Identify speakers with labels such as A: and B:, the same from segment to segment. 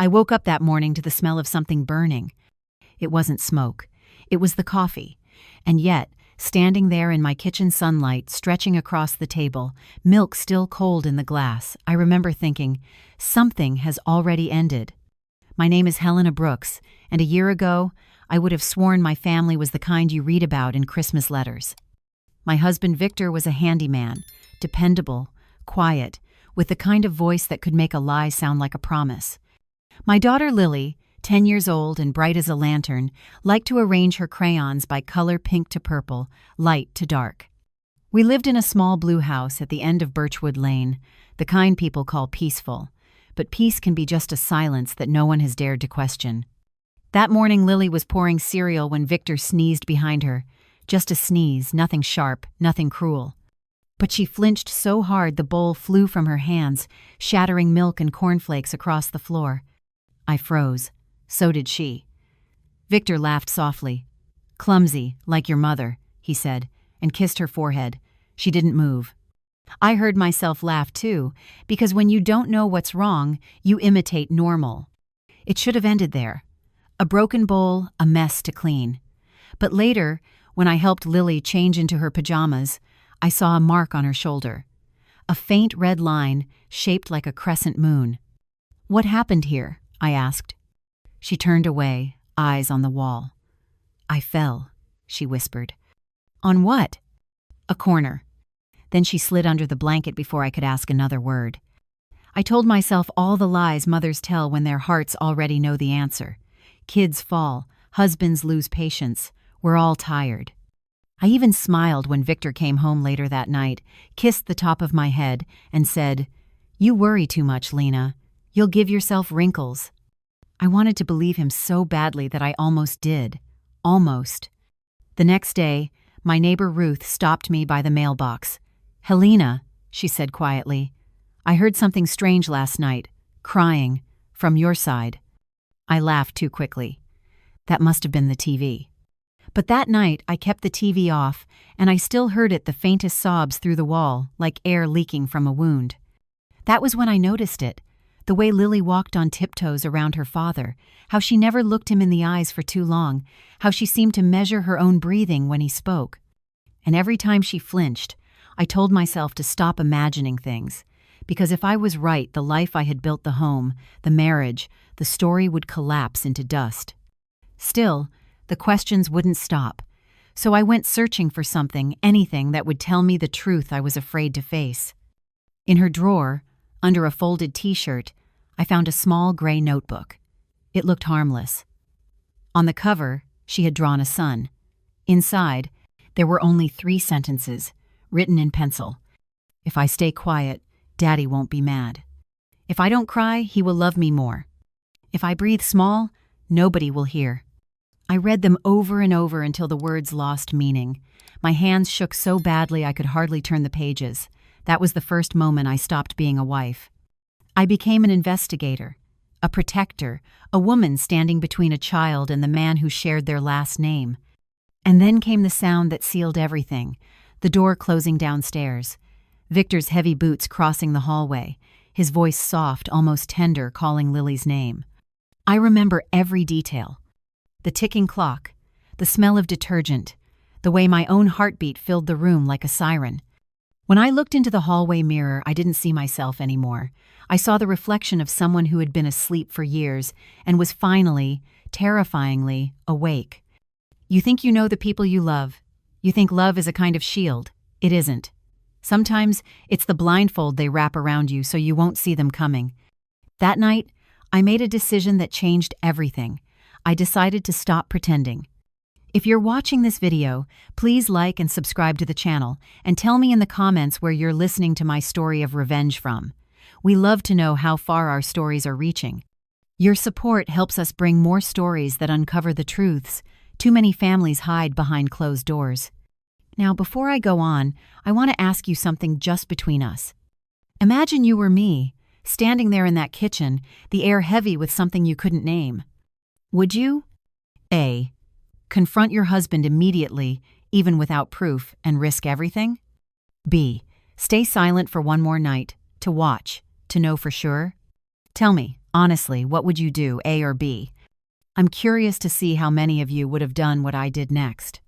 A: I woke up that morning to the smell of something burning. It wasn't smoke. It was the coffee. And yet, standing there in my kitchen sunlight, stretching across the table, milk still cold in the glass, I remember thinking, something has already ended. My name is Helena Brooks, and a year ago, I would have sworn my family was the kind you read about in Christmas letters. My husband Victor was a handyman, dependable, quiet, with the kind of voice that could make a lie sound like a promise. My daughter Lily, 10 years old and bright as a lantern, liked to arrange her crayons by color pink to purple, light to dark. We lived in a small blue house at the end of Birchwood Lane, the kind people call peaceful, but peace can be just a silence that no one has dared to question. That morning Lily was pouring cereal when Victor sneezed behind her. Just a sneeze, nothing sharp, nothing cruel. But she flinched so hard the bowl flew from her hands, shattering milk and cornflakes across the floor. I froze. So did she. Victor laughed softly. "Clumsy, like your mother," he said, and kissed her forehead. She didn't move. I heard myself laugh too, because when you don't know what's wrong, you imitate normal. It should have ended there. A broken bowl, a mess to clean. But later, when I helped Lily change into her pajamas, I saw a mark on her shoulder. A faint red line, shaped like a crescent moon. "What happened here?" I asked. She turned away, eyes on the wall. "I fell," she whispered. "On what?" "A corner." Then she slid under the blanket before I could ask another word. I told myself all the lies mothers tell when their hearts already know the answer. Kids fall, husbands lose patience, we're all tired. I even smiled when Victor came home later that night, kissed the top of my head, and said, "You worry too much, Lena. You'll give yourself wrinkles." I wanted to believe him so badly that I almost did. Almost. The next day, my neighbor Ruth stopped me by the mailbox. "Helena," she said quietly, "I heard something strange last night, crying, from your side." I laughed too quickly. That must have been the TV. But that night, I kept the TV off, and I still heard it, the faintest sobs through the wall, like air leaking from a wound. That was when I noticed it. The way Lily walked on tiptoes around her father, how she never looked him in the eyes for too long, how she seemed to measure her own breathing when he spoke. And every time she flinched, I told myself to stop imagining things, because if I was right, the life I had built, the home, the marriage, the story would collapse into dust. Still, the questions wouldn't stop, so I went searching for something, anything that would tell me the truth I was afraid to face. In her drawer, under a folded t-shirt, I found a small gray notebook. It looked harmless. On the cover, she had drawn a sun. Inside, there were only 3 sentences, written in pencil. "If I stay quiet, Daddy won't be mad. If I don't cry, he will love me more. If I breathe small, nobody will hear." I read them over and over until the words lost meaning. My hands shook so badly I could hardly turn the pages. That was the first moment I stopped being a wife. I became an investigator, a protector, a woman standing between a child and the man who shared their last name. And then came the sound that sealed everything, the door closing downstairs. Victor's heavy boots crossing the hallway, his voice soft, almost tender, calling Lily's name. I remember every detail. The ticking clock, the smell of detergent, the way my own heartbeat filled the room like a siren. When I looked into the hallway mirror, I didn't see myself anymore. I saw the reflection of someone who had been asleep for years and was finally, terrifyingly, awake. You think you know the people you love. You think love is a kind of shield. It isn't. Sometimes it's the blindfold they wrap around you so you won't see them coming. That night, I made a decision that changed everything. I decided to stop pretending. If you're watching this video, please like and subscribe to the channel, and tell me in the comments where you're listening to my story of revenge from. We love to know how far our stories are reaching. Your support helps us bring more stories that uncover the truths too many families hide behind closed doors. Now, before I go on, I want to ask you something just between us. Imagine you were me, standing there in that kitchen, the air heavy with something you couldn't name. Would you? A. Confront your husband immediately, even without proof, and risk everything? B. Stay silent for one more night, to watch, to know for sure? Tell me, Honestly, what would you do, A or B? I'm curious to see how many of you would have done what I did next.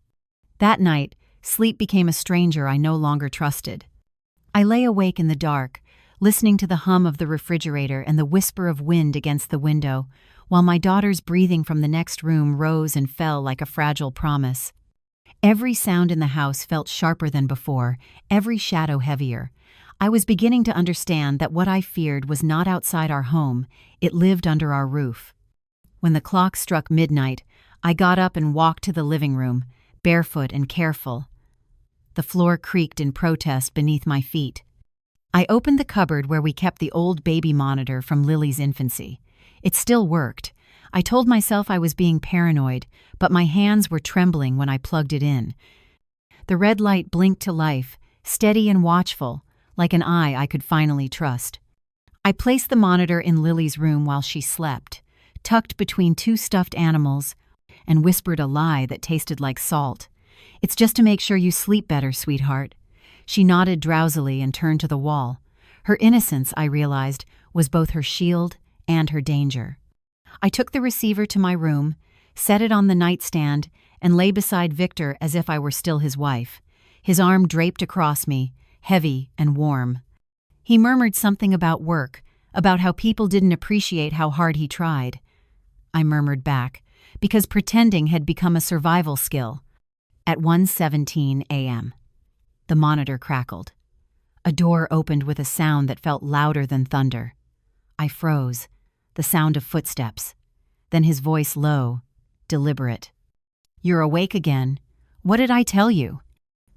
A: That night, sleep became a stranger I no longer trusted. I lay awake in the dark, listening to the hum of the refrigerator and the whisper of wind against the window, while my daughter's breathing from the next room rose and fell like a fragile promise. Every sound in the house felt sharper than before, every shadow heavier. I was beginning to understand that what I feared was not outside our home, it lived under our roof. When the clock struck midnight, I got up and walked to the living room, barefoot and careful. The floor creaked in protest beneath my feet. I opened the cupboard where we kept the old baby monitor from Lily's infancy. It still worked. I told myself I was being paranoid, but my hands were trembling when I plugged it in. The red light blinked to life, steady and watchful, like an eye I could finally trust. I placed the monitor in Lily's room while she slept, tucked between two stuffed animals, and whispered a lie that tasted like salt. "It's just to make sure you sleep better, sweetheart." She nodded drowsily and turned to the wall. Her innocence, I realized, was both her shield and her danger. I took the receiver to my room, set it on the nightstand, and lay beside Victor as if I were still his wife, his arm draped across me, heavy and warm. He murmured something about work, about how people didn't appreciate how hard he tried. I murmured back, because pretending had become a survival skill. At 1:17 a.m. The monitor crackled. A door opened with a sound that felt louder than thunder. I froze, the sound of footsteps. Then his voice low, deliberate. "You're awake again. What did I tell you?"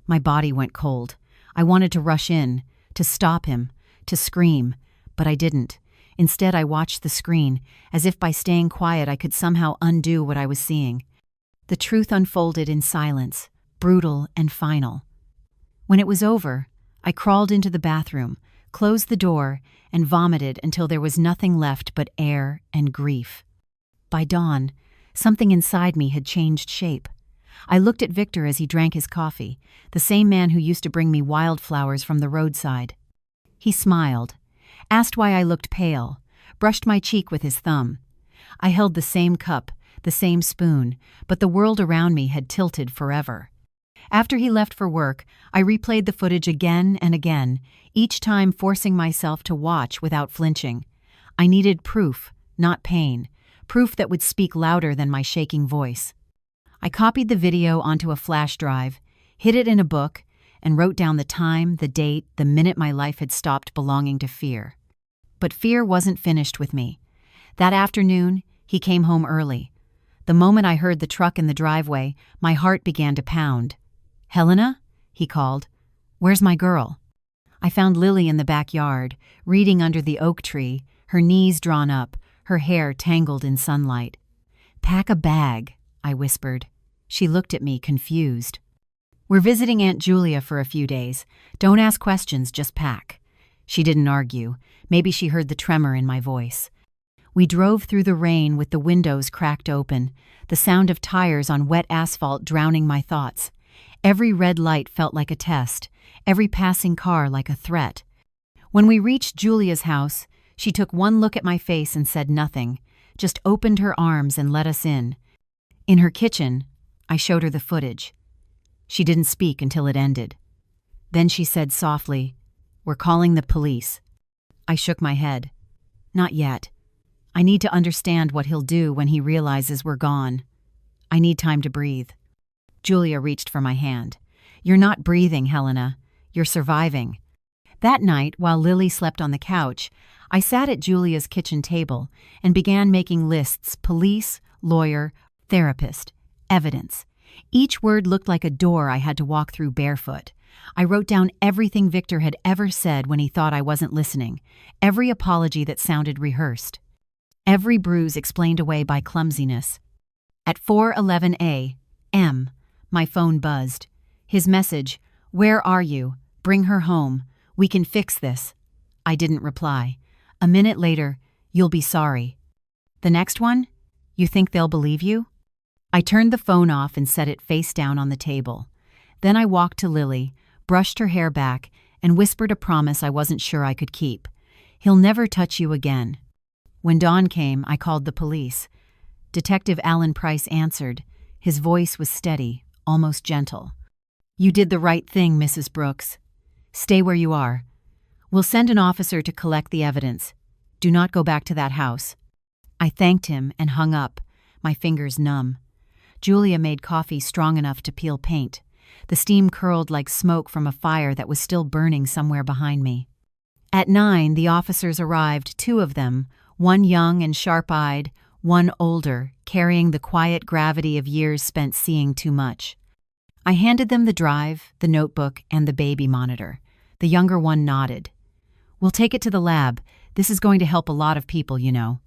A: My body went cold. I wanted to rush in, to stop him, to scream, but I didn't. Instead, I watched the screen, as if by staying quiet I could somehow undo what I was seeing. The truth unfolded in silence, brutal and final. When it was over, I crawled into the bathroom, closed the door, and vomited until there was nothing left but air and grief. By dawn, something inside me had changed shape. I looked at Victor as he drank his coffee, the same man who used to bring me wildflowers from the roadside. He smiled, asked why I looked pale, brushed my cheek with his thumb. I held the same cup, the same spoon, but the world around me had tilted forever. After he left for work, I replayed the footage again and again, each time forcing myself to watch without flinching. I needed proof, not pain, proof that would speak louder than my shaking voice. I copied the video onto a flash drive, hid it in a book, and wrote down the time, the date, the minute my life had stopped belonging to fear. But fear wasn't finished with me. That afternoon, he came home early. The moment I heard the truck in the driveway, my heart began to pound. "Helena?" he called. "Where's my girl?" I found Lily in the backyard, reading under the oak tree, her knees drawn up, her hair tangled in sunlight. "Pack a bag," I whispered. She looked at me, confused. "We're visiting Aunt Julia for a few days. Don't ask questions, just pack." She didn't argue. Maybe she heard the tremor in my voice. We drove through the rain with the windows cracked open, the sound of tires on wet asphalt drowning my thoughts. Every red light felt like a test, every passing car like a threat. When we reached Julia's house, she took one look at my face and said nothing, just opened her arms and let us in. In her kitchen, I showed her the footage. She didn't speak until it ended. Then she said softly, "We're calling the police." I shook my head. "Not yet. I need to understand what he'll do when he realizes we're gone. I need time to breathe." Julia reached for my hand. "You're not breathing, Helena. You're surviving." That night, while Lily slept on the couch, I sat at Julia's kitchen table and began making lists: police, lawyer, therapist, evidence. Each word looked like a door I had to walk through barefoot. I wrote down everything Victor had ever said when he thought I wasn't listening, every apology that sounded rehearsed, every bruise explained away by clumsiness. At 4:11 a.m., my phone buzzed. His message, "Where are you? Bring her home. We can fix this." I didn't reply. A minute later, "You'll be sorry." The next one, "You think they'll believe you?" I turned the phone off and set it face down on the table. Then I walked to Lily, brushed her hair back, and whispered a promise I wasn't sure I could keep. "He'll never touch you again." When dawn came, I called the police. Detective Alan Price answered. His voice was steady, almost gentle. "You did the right thing, Mrs. Brooks. Stay where you are. We'll send an officer to collect the evidence. Do not go back to that house." I thanked him and hung up, my fingers numb. Julia made coffee strong enough to peel paint. The steam curled like smoke from a fire that was still burning somewhere behind me. At 9, the officers arrived, 2 of them, one young and sharp-eyed, one older, carrying the quiet gravity of years spent seeing too much. I handed them the drive, the notebook, and the baby monitor. The younger one nodded. "We'll take it to the lab. This is going to help a lot of people, you know."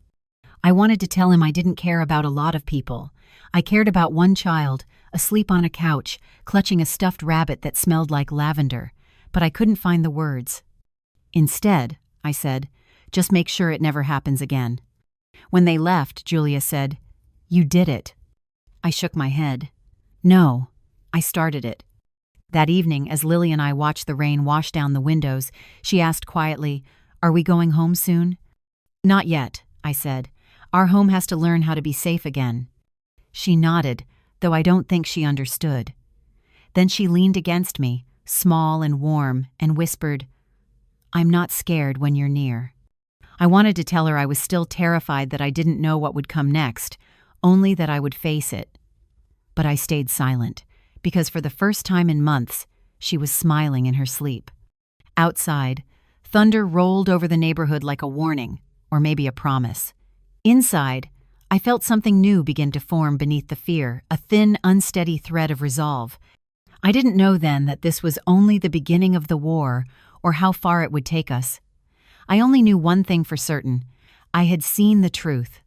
A: I wanted to tell him I didn't care about a lot of people. I cared about one child, asleep on a couch, clutching a stuffed rabbit that smelled like lavender, but I couldn't find the words. "Instead," I said, "just make sure it never happens again." When they left, Julia said, "You did it." I shook my head. "No, I started it." That evening, as Lily and I watched the rain wash down the windows, she asked quietly, "Are we going home soon?" "Not yet," I said. "Our home has to learn how to be safe again." She nodded, though I don't think she understood. Then she leaned against me, small and warm, and whispered, "I'm not scared when you're near." I wanted to tell her I was still terrified that I didn't know what would come next, only that I would face it. But I stayed silent, because for the first time in months, she was smiling in her sleep. Outside, thunder rolled over the neighborhood like a warning, or maybe a promise. Inside, I felt something new begin to form beneath the fear, a thin, unsteady thread of resolve. I didn't know then that this was only the beginning of the war, or how far it would take us. I only knew one thing for certain. I had seen the truth.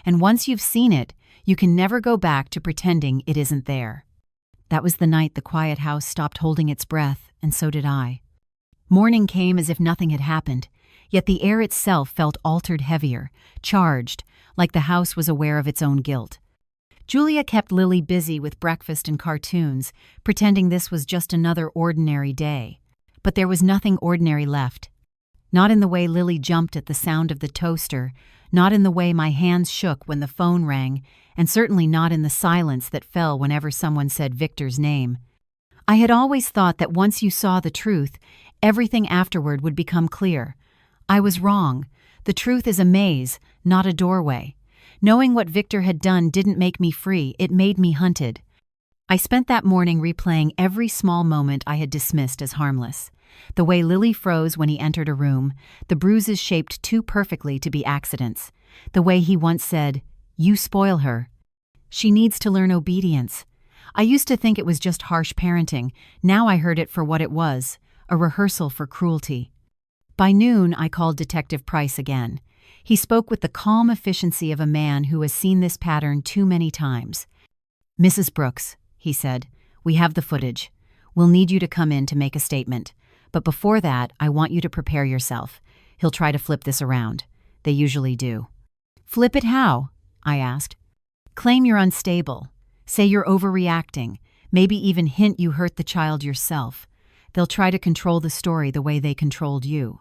A: And once you've seen it, you can never go back to pretending it isn't there. That was the night the quiet house stopped holding its breath, and so did I. Morning came as if nothing had happened, yet the air itself felt altered heavier, charged, like the house was aware of its own guilt. Julia kept Lily busy with breakfast and cartoons, pretending this was just another ordinary day. But there was nothing ordinary left. Not in the way Lily jumped at the sound of the toaster, not in the way my hands shook when the phone rang, and certainly not in the silence that fell whenever someone said Victor's name. I had always thought that once you saw the truth, everything afterward would become clear. I was wrong. The truth is a maze, not a doorway. Knowing what Victor had done didn't make me free, it made me hunted. I spent that morning replaying every small moment I had dismissed as harmless. The way Lily froze when he entered a room, the bruises shaped too perfectly to be accidents. The way he once said, "You spoil her. She needs to learn obedience." I used to think it was just harsh parenting. Now I heard it for what it was, a rehearsal for cruelty. By noon, I called Detective Price again. He spoke with the calm efficiency of a man who has seen this pattern too many times. "Mrs. Brooks," he said, "we have the footage. We'll need you to come in to make a statement. But before that, I want you to prepare yourself. He'll try to flip this around. They usually do." "Flip it how?" I asked. "Claim you're unstable. Say you're overreacting. Maybe even hint you hurt the child yourself. They'll try to control the story the way they controlled you."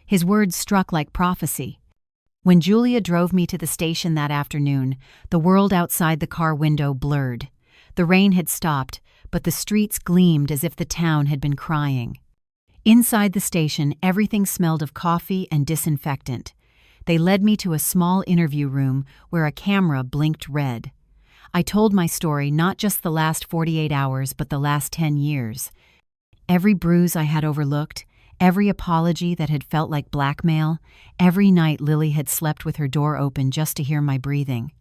A: His words struck like prophecy. When Julia drove me to the station that afternoon, the world outside the car window blurred. The rain had stopped, but the streets gleamed as if the town had been crying. Inside the station, everything smelled of coffee and disinfectant. They led me to a small interview room where a camera blinked red. I told my story, not just the last 48 hours, but the last 10 years. Every bruise I had overlooked, every apology that had felt like blackmail, every night Lily had slept with her door open just to hear my breathing.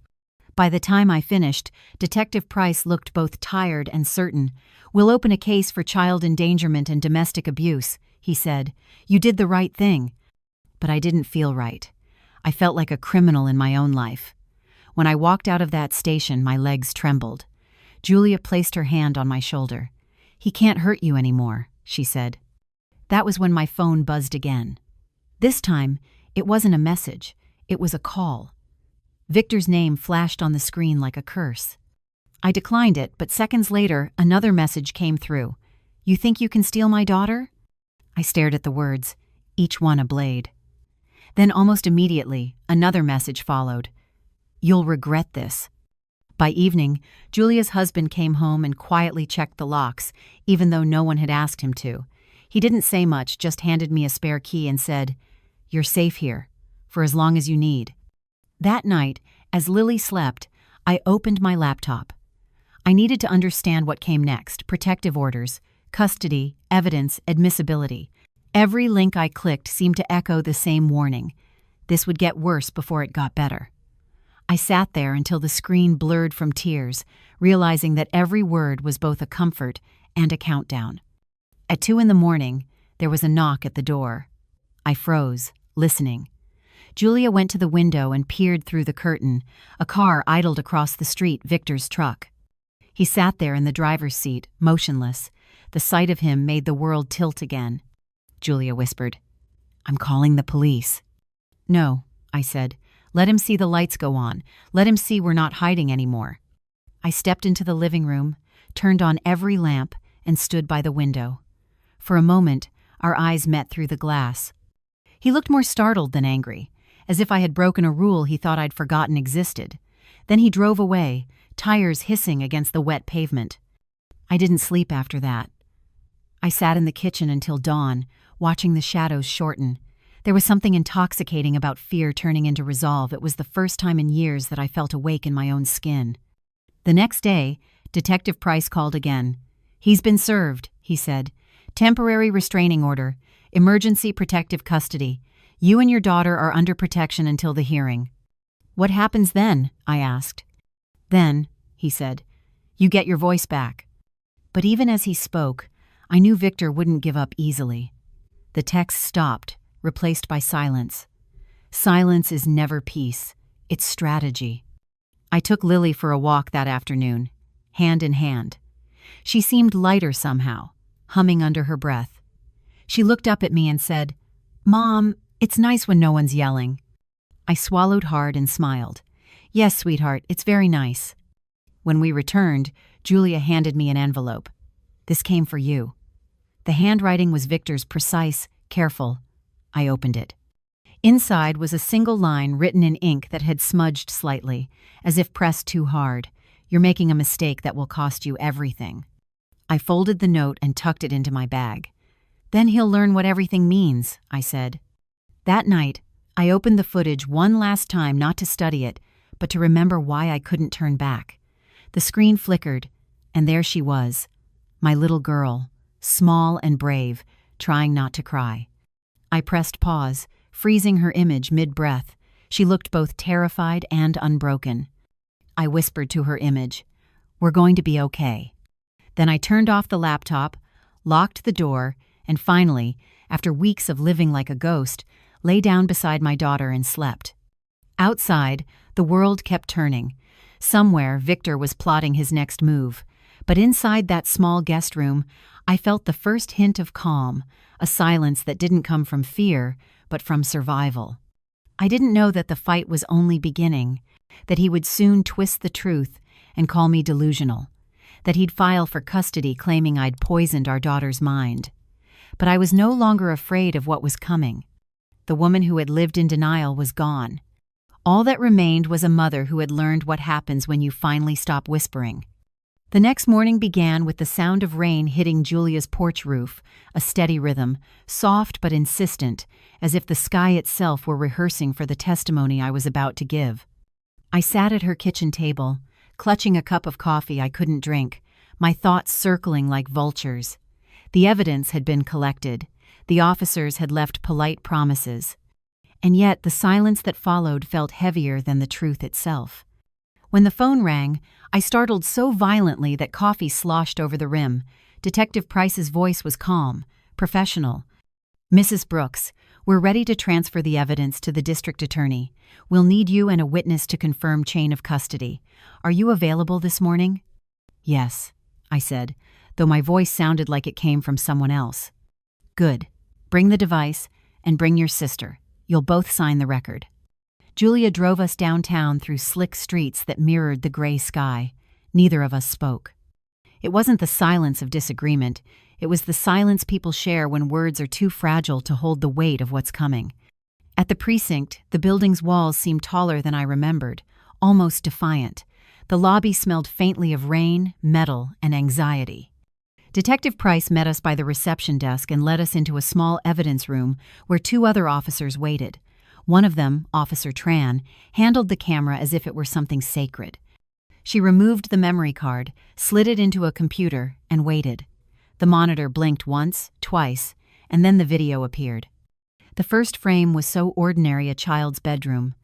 A: By the time I finished, Detective Price looked both tired and certain. "We'll open a case for child endangerment and domestic abuse," he said. "You did the right thing." But I didn't feel right. I felt like a criminal in my own life. When I walked out of that station, my legs trembled. Julia placed her hand on my shoulder. "He can't hurt you anymore," she said. That was when my phone buzzed again. This time, it wasn't a message. It was a call. Victor's name flashed on the screen like a curse. I declined it, but seconds later, another message came through. "You think you can steal my daughter?" I stared at the words, each one a blade. Then almost immediately, another message followed. "You'll regret this." By evening, Julia's husband came home and quietly checked the locks, even though no one had asked him to. He didn't say much, just handed me a spare key and said, "You're safe here, for as long as you need." That night, as Lily slept, I opened my laptop. I needed to understand what came next: protective orders, custody, evidence, admissibility. Every link I clicked seemed to echo the same warning. This would get worse before it got better. I sat there until the screen blurred from tears, realizing that every word was both a comfort and a countdown. At 2 a.m, there was a knock at the door. I froze, listening. Julia went to the window and peered through the curtain. A car idled across the street, Victor's truck. He sat there in the driver's seat, motionless. The sight of him made the world tilt again. Julia whispered, "I'm calling the police." "No," I said. "Let him see the lights go on. Let him see we're not hiding anymore." I stepped into the living room, turned on every lamp, and stood by the window. For a moment, our eyes met through the glass. He looked more startled than angry, as if I had broken a rule he thought I'd forgotten existed. Then he drove away, tires hissing against the wet pavement. I didn't sleep after that. I sat in the kitchen until dawn, watching the shadows shorten. There was something intoxicating about fear turning into resolve. It was the first time in years that I felt awake in my own skin. The next day, Detective Price called again. "He's been served," he said. "Temporary restraining order. Emergency protective custody. You and your daughter are under protection until the hearing." "What happens then?" I asked. "Then," he said, "you get your voice back." But even as he spoke, I knew Victor wouldn't give up easily. The text stopped, replaced by silence. Silence is never peace. It's strategy. I took Lily for a walk that afternoon, hand in hand. She seemed lighter somehow, humming under her breath. She looked up at me and said, "Mom, it's nice when no one's yelling." I swallowed hard and smiled. "Yes, sweetheart, it's very nice." When we returned, Julia handed me an envelope. "This came for you." The handwriting was Victor's, precise, careful. I opened it. Inside was a single line written in ink that had smudged slightly, as if pressed too hard. "You're making a mistake that will cost you everything." I folded the note and tucked it into my bag. "Then he'll learn what everything means," I said. That night, I opened the footage one last time, not to study it, but to remember why I couldn't turn back. The screen flickered, and there she was, my little girl, small and brave, trying not to cry. I pressed pause, freezing her image mid-breath. She looked both terrified and unbroken. I whispered to her image, "We're going to be okay." Then I turned off the laptop, locked the door, and finally, after weeks of living like a ghost, lay down beside my daughter and slept. Outside, the world kept turning. Somewhere, Victor was plotting his next move. But inside that small guest room, I felt the first hint of calm, a silence that didn't come from fear, but from survival. I didn't know that the fight was only beginning, that he would soon twist the truth and call me delusional, that he'd file for custody claiming I'd poisoned our daughter's mind. But I was no longer afraid of what was coming. The woman who had lived in denial was gone. All that remained was a mother who had learned what happens when you finally stop whispering. The next morning began with the sound of rain hitting Julia's porch roof, a steady rhythm, soft but insistent, as if the sky itself were rehearsing for the testimony I was about to give. I sat at her kitchen table, clutching a cup of coffee I couldn't drink, my thoughts circling like vultures. The evidence had been collected. The officers had left polite promises. And yet the silence that followed felt heavier than the truth itself. When the phone rang, I startled so violently that coffee sloshed over the rim. Detective Price's voice was calm, professional. "Mrs. Brooks, we're ready to transfer the evidence to the district attorney. We'll need you and a witness to confirm chain of custody. Are you available this morning?" "Yes," I said, though my voice sounded like it came from someone else. "Good. Bring the device, and bring your sister. You'll both sign the record." Julia drove us downtown through slick streets that mirrored the gray sky. Neither of us spoke. It wasn't the silence of disagreement. It was the silence people share when words are too fragile to hold the weight of what's coming. At the precinct, the building's walls seemed taller than I remembered, almost defiant. The lobby smelled faintly of rain, metal, and anxiety. Detective Price met us by the reception desk and led us into a small evidence room where two other officers waited. One of them, Officer Tran, handled the camera as if it were something sacred. She removed the memory card, slid it into a computer, and waited. The monitor blinked once, twice, and then the video appeared. The first frame was so ordinary a child's bedroom.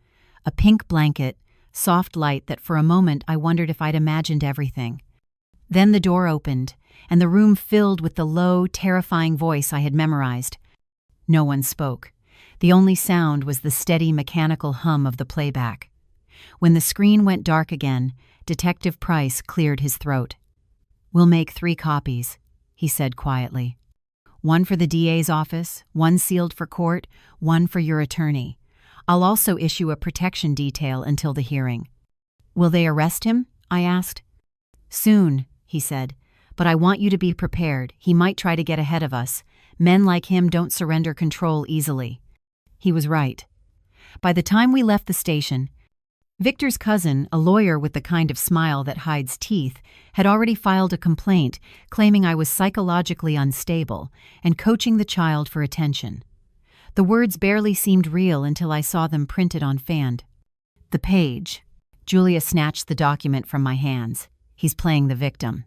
A: A pink blanket, soft light that for a moment I wondered if I'd imagined everything. Then the door opened, and the room filled with the low, terrifying voice I had memorized. No one spoke. The only sound was the steady mechanical hum of the playback. When the screen went dark again, Detective Price cleared his throat. "We'll make 3 copies," he said quietly. "One for the DA's office, one sealed for court, one for your attorney. I'll also issue a protection detail until the hearing." "Will they arrest him?" I asked. "Soon," he said, "but I want you to be prepared. He might try to get ahead of us. Men like him don't surrender control easily." He was right. By the time we left the station, Victor's cousin, a lawyer with the kind of smile that hides teeth, had already filed a complaint claiming I was psychologically unstable and coaching the child for attention. The words barely seemed real until I saw them printed on Fand. "The page." Julia snatched the document from my hands. "He's playing the victim."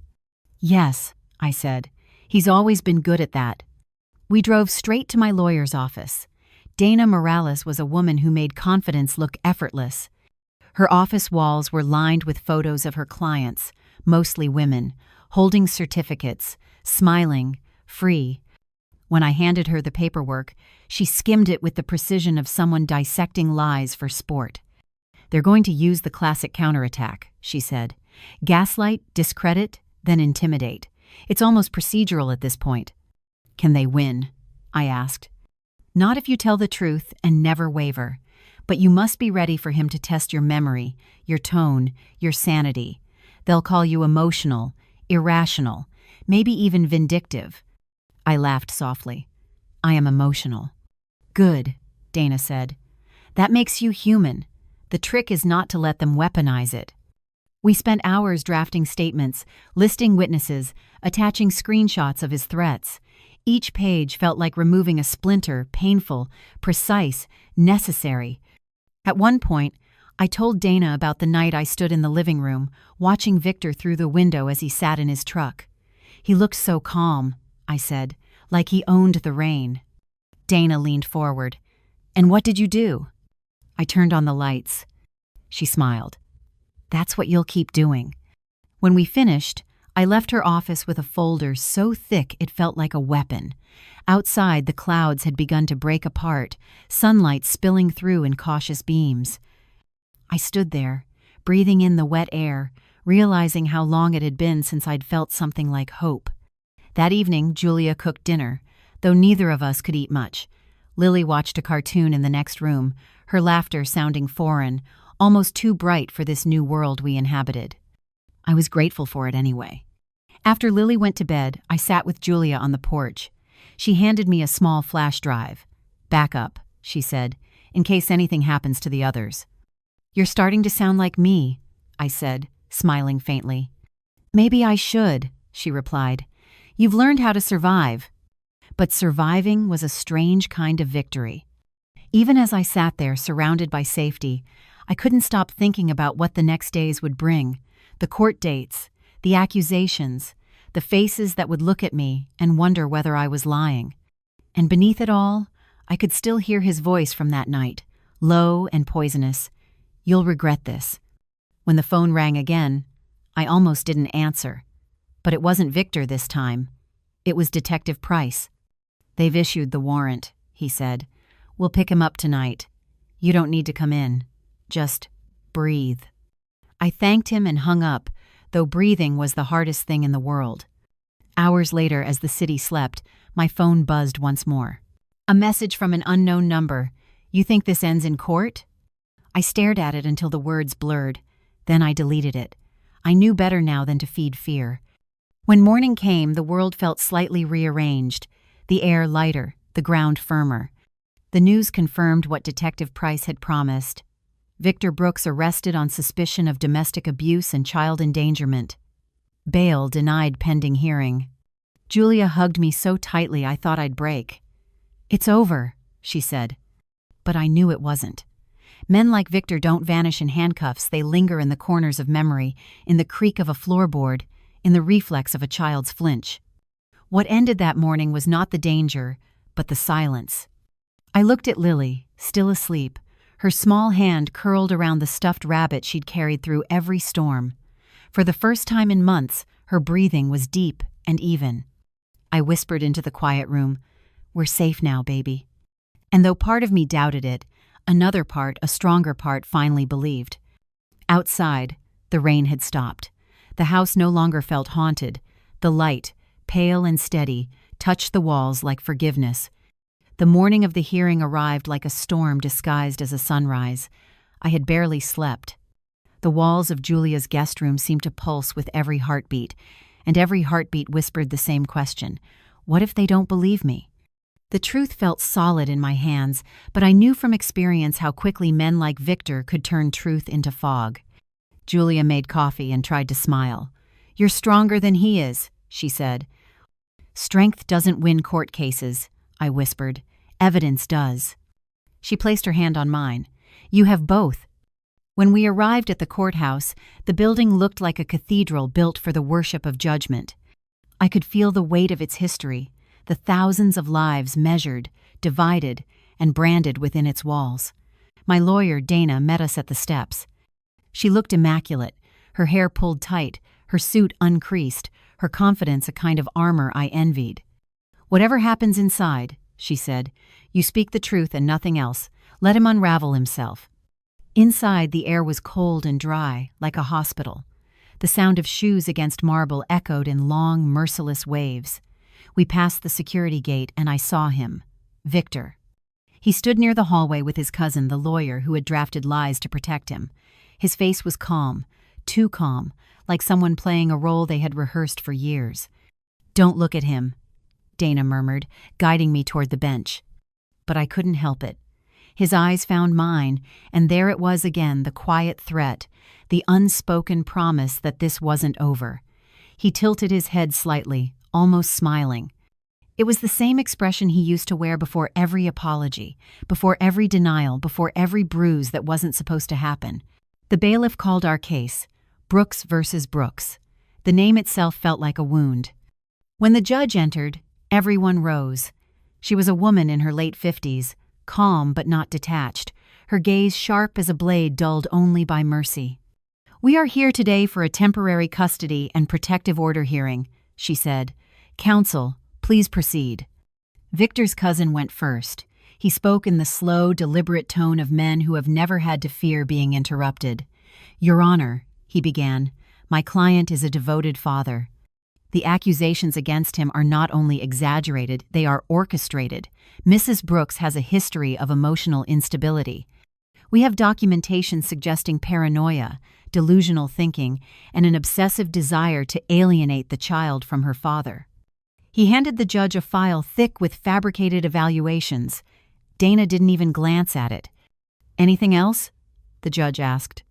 A: "Yes," I said. "He's always been good at that." We drove straight to my lawyer's office. Dana Morales was a woman who made confidence look effortless. Her office walls were lined with photos of her clients, mostly women, holding certificates, smiling, free. When I handed her the paperwork, she skimmed it with the precision of someone dissecting lies for sport. "They're going to use the classic counterattack," she said. "Gaslight, discredit, then intimidate. It's almost procedural at this point." "Can they win?" I asked. "Not if you tell the truth and never waver. But you must be ready for him to test your memory, your tone, your sanity. They'll call you emotional, irrational, maybe even vindictive." I laughed softly. "I am emotional." "Good," Dana said. "That makes you human. The trick is not to let them weaponize it." We spent hours drafting statements, listing witnesses, attaching screenshots of his threats. Each page felt like removing a splinter, painful, precise, necessary. At one point, I told Dana about the night I stood in the living room, watching Victor through the window as he sat in his truck. "He looked so calm," I said, "like he owned the rain." Dana leaned forward. "And what did you do?" "I turned on the lights." She smiled. "That's what you'll keep doing." When we finished, I left her office with a folder so thick it felt like a weapon. Outside, the clouds had begun to break apart, sunlight spilling through in cautious beams. I stood there, breathing in the wet air, realizing how long it had been since I'd felt something like hope. That evening, Julia cooked dinner, though neither of us could eat much. Lily watched a cartoon in the next room, her laughter sounding foreign, almost too bright for this new world we inhabited. I was grateful for it anyway. After Lily went to bed, I sat with Julia on the porch. She handed me a small flash drive. "Back up," she said, "in case anything happens to the others." "You're starting to sound like me," I said, smiling faintly. "Maybe I should," she replied. "You've learned how to survive." But surviving was a strange kind of victory. Even as I sat there surrounded by safety, I couldn't stop thinking about what the next days would bring. The court dates, the accusations, the faces that would look at me and wonder whether I was lying. And beneath it all, I could still hear his voice from that night, low and poisonous. "You'll regret this." When the phone rang again, I almost didn't answer. But it wasn't Victor this time. It was Detective Price. "They've issued the warrant," he said. "We'll pick him up tonight. You don't need to come in. Just breathe." I thanked him and hung up, though breathing was the hardest thing in the world. Hours later, as the city slept, my phone buzzed once more. A message from an unknown number. "You think this ends in court?" I stared at it until the words blurred. Then I deleted it. I knew better now than to feed fear. When morning came, the world felt slightly rearranged, the air lighter, the ground firmer. The news confirmed what Detective Price had promised. Victor Brooks arrested on suspicion of domestic abuse and child endangerment. Bail denied pending hearing. Julia hugged me so tightly I thought I'd break. "It's over," she said. But I knew it wasn't. Men like Victor don't vanish in handcuffs, they linger in the corners of memory, in the creak of a floorboard, in the reflex of a child's flinch. What ended that morning was not the danger, but the silence. I looked at Lily, still asleep, her small hand curled around the stuffed rabbit she'd carried through every storm. For the first time in months, her breathing was deep and even. I whispered into the quiet room, "We're safe now, baby." And though part of me doubted it, another part, a stronger part, finally believed. Outside, the rain had stopped. The house no longer felt haunted. The light, pale and steady, touched the walls like forgiveness. The morning of the hearing arrived like a storm disguised as a sunrise. I had barely slept. The walls of Julia's guest room seemed to pulse with every heartbeat, and every heartbeat whispered the same question: what if they don't believe me? The truth felt solid in my hands, but I knew from experience how quickly men like Victor could turn truth into fog. Julia made coffee and tried to smile. "You're stronger than he is," she said. "Strength doesn't win court cases," I whispered. "Evidence does." She placed her hand on mine. "You have both." When we arrived at the courthouse, the building looked like a cathedral built for the worship of judgment. I could feel the weight of its history, the thousands of lives measured, divided, and branded within its walls. My lawyer, Dana, met us at the steps. She looked immaculate, her hair pulled tight, her suit uncreased, her confidence a kind of armor I envied. "Whatever happens inside," she said, "you speak the truth and nothing else. Let him unravel himself." Inside, the air was cold and dry, like a hospital. The sound of shoes against marble echoed in long, merciless waves. We passed the security gate and I saw him, Victor. He stood near the hallway with his cousin, the lawyer who had drafted lies to protect him. His face was calm, too calm, like someone playing a role they had rehearsed for years. "Don't look at him," Dana murmured, guiding me toward the bench. But I couldn't help it. His eyes found mine, and there it was again, the quiet threat, the unspoken promise that this wasn't over. He tilted his head slightly, almost smiling. It was the same expression he used to wear before every apology, before every denial, before every bruise that wasn't supposed to happen. The bailiff called our case, Brooks versus Brooks. The name itself felt like a wound. When the judge entered, everyone rose. She was a woman in her late 50s, calm but not detached, her gaze sharp as a blade dulled only by mercy. "We are here today for a temporary custody and protective order hearing," she said. "Counsel, please proceed." Victor's cousin went first. He spoke in the slow, deliberate tone of men who have never had to fear being interrupted. "Your Honor," he began, "my client is a devoted father. The accusations against him are not only exaggerated, they are orchestrated. Mrs. Brooks has a history of emotional instability. We have documentation suggesting paranoia, delusional thinking, and an obsessive desire to alienate the child from her father." He handed the judge a file thick with fabricated evaluations. Dana didn't even glance at it. "Anything else?" the judge asked.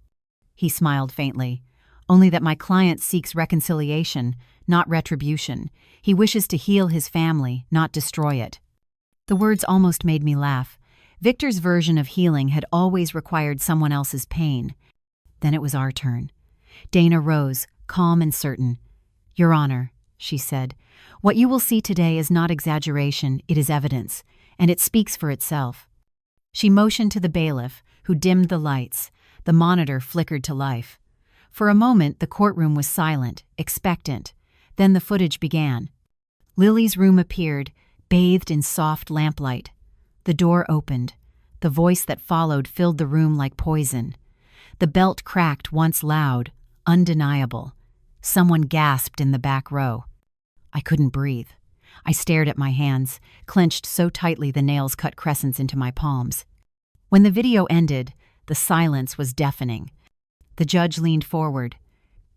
A: He smiled faintly. "Only that my client seeks reconciliation, not retribution. He wishes to heal his family, not destroy it." The words almost made me laugh. Victor's version of healing had always required someone else's pain. Then it was our turn. Dana rose, calm and certain. "Your Honor," she said, "what you will see today is not exaggeration, it is evidence, and it speaks for itself." She motioned to the bailiff, who dimmed the lights. The monitor flickered to life. For a moment, the courtroom was silent, expectant. Then the footage began. Lily's room appeared, bathed in soft lamplight. The door opened. The voice that followed filled the room like poison. The belt cracked once loud, undeniable. Someone gasped in the back row. I couldn't breathe. I stared at my hands, clenched so tightly the nails cut crescents into my palms. When the video ended, the silence was deafening. The judge leaned forward.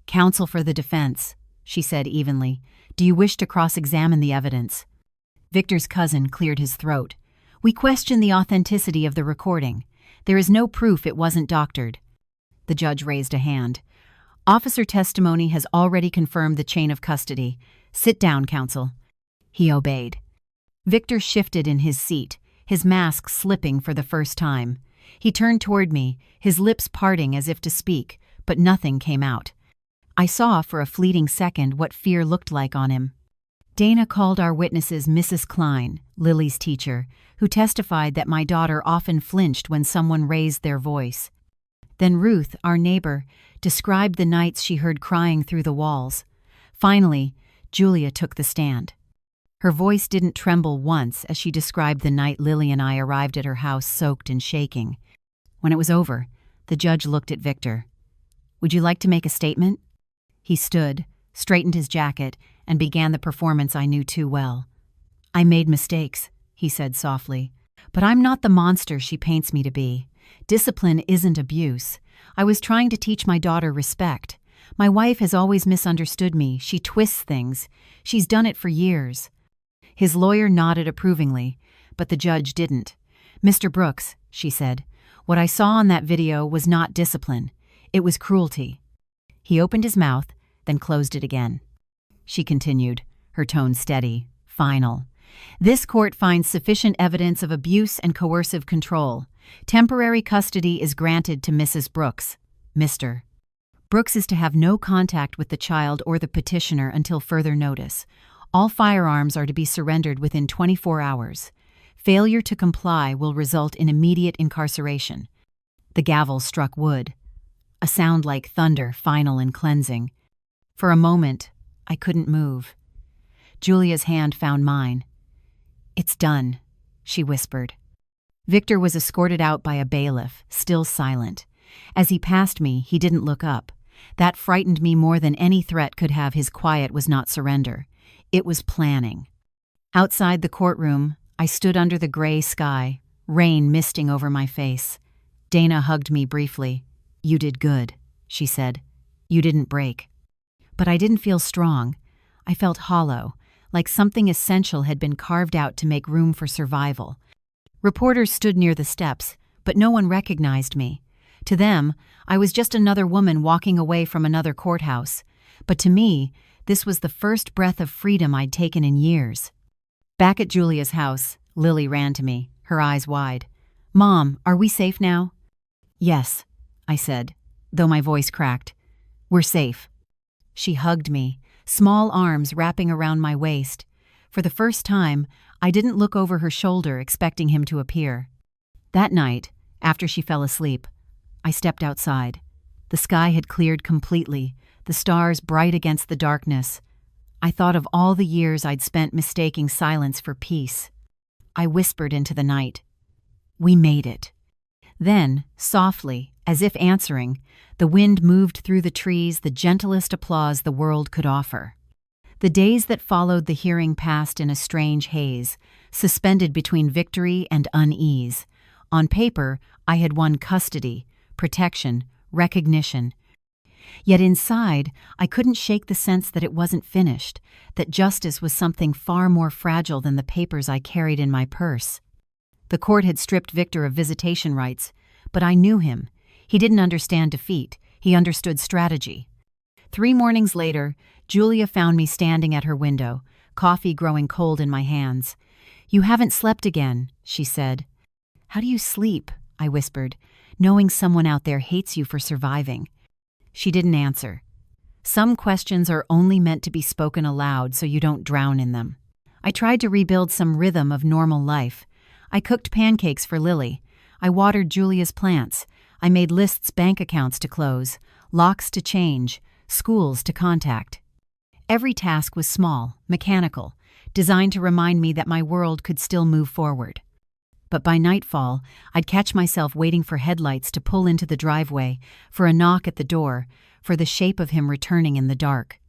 A: "Counsel for the defense," she said evenly. "Do you wish to cross-examine the evidence?" Victor's cousin cleared his throat. We question the authenticity of the recording. There is no proof it wasn't doctored. The judge raised a hand. Officer testimony has already confirmed the chain of custody. Sit down, counsel. He obeyed. Victor shifted in his seat, his mask slipping for the first time. He turned toward me, his lips parting as if to speak, but nothing came out. I saw for a fleeting second what fear looked like on him. Dana called our witnesses Mrs. Klein, Lily's teacher, who testified that my daughter often flinched when someone raised their voice. Then Ruth, our neighbor, described the nights she heard crying through the walls. Finally, Julia took the stand. Her voice didn't tremble once as she described the night Lily and I arrived at her house soaked and shaking. When it was over, the judge looked at Victor. "Would you like to make a statement?" He stood, straightened his jacket, and began the performance I knew too well. "I made mistakes," he said softly, "but I'm not the monster she paints me to be. Discipline isn't abuse. I was trying to teach my daughter respect. My wife has always misunderstood me. She twists things. She's done it for years." His lawyer nodded approvingly, but the judge didn't. "Mr. Brooks," she said, "what I saw on that video was not discipline. It was cruelty." He opened his mouth, then closed it again. She continued, her tone steady, final. "This court finds sufficient evidence of abuse and coercive control. Temporary custody is granted to Mrs. Brooks. Mr. Brooks is to have no contact with the child or the petitioner until further notice. All firearms are to be surrendered within 24 hours. Failure to comply will result in immediate incarceration." The gavel struck wood. A sound like thunder, final and cleansing. For a moment, I couldn't move. Julia's hand found mine. "It's done," she whispered. Victor was escorted out by a bailiff, still silent. As he passed me, he didn't look up. That frightened me more than any threat could have. His quiet was not surrender. It was planning. Outside the courtroom, I stood under the gray sky, rain misting over my face. Dana hugged me briefly. "You did good," she said. "You didn't break." But I didn't feel strong. I felt hollow, like something essential had been carved out to make room for survival. Reporters stood near the steps, but no one recognized me. To them, I was just another woman walking away from another courthouse. But to me, this was the first breath of freedom I'd taken in years. Back at Julia's house, Lily ran to me, her eyes wide. "Mom, are we safe now?" "Yes," I said, though my voice cracked. "We're safe." She hugged me, small arms wrapping around my waist. For the first time, I didn't look over her shoulder expecting him to appear. That night, after she fell asleep, I stepped outside. The sky had cleared completely, the stars bright against the darkness. I thought of all the years I'd spent mistaking silence for peace. I whispered into the night, "We made it." Then, softly, as if answering, the wind moved through the trees, the gentlest applause the world could offer. The days that followed the hearing passed in a strange haze, suspended between victory and unease. On paper, I had won custody, protection, recognition. Yet inside, I couldn't shake the sense that it wasn't finished, that justice was something far more fragile than the papers I carried in my purse. The court had stripped Victor of visitation rights, but I knew him. He didn't understand defeat. He understood strategy. 3 mornings later, Julia found me standing at her window, coffee growing cold in my hands. "You haven't slept again," she said. "How do you sleep?" I whispered, "knowing someone out there hates you for surviving?" She didn't answer. Some questions are only meant to be spoken aloud so you don't drown in them. I tried to rebuild some rhythm of normal life. I cooked pancakes for Lily. I watered Julia's plants. I made lists, bank accounts to close, locks to change, schools to contact. Every task was small, mechanical, designed to remind me that my world could still move forward. But by nightfall, I'd catch myself waiting for headlights to pull into the driveway, for a knock at the door, for the shape of him returning in the dark.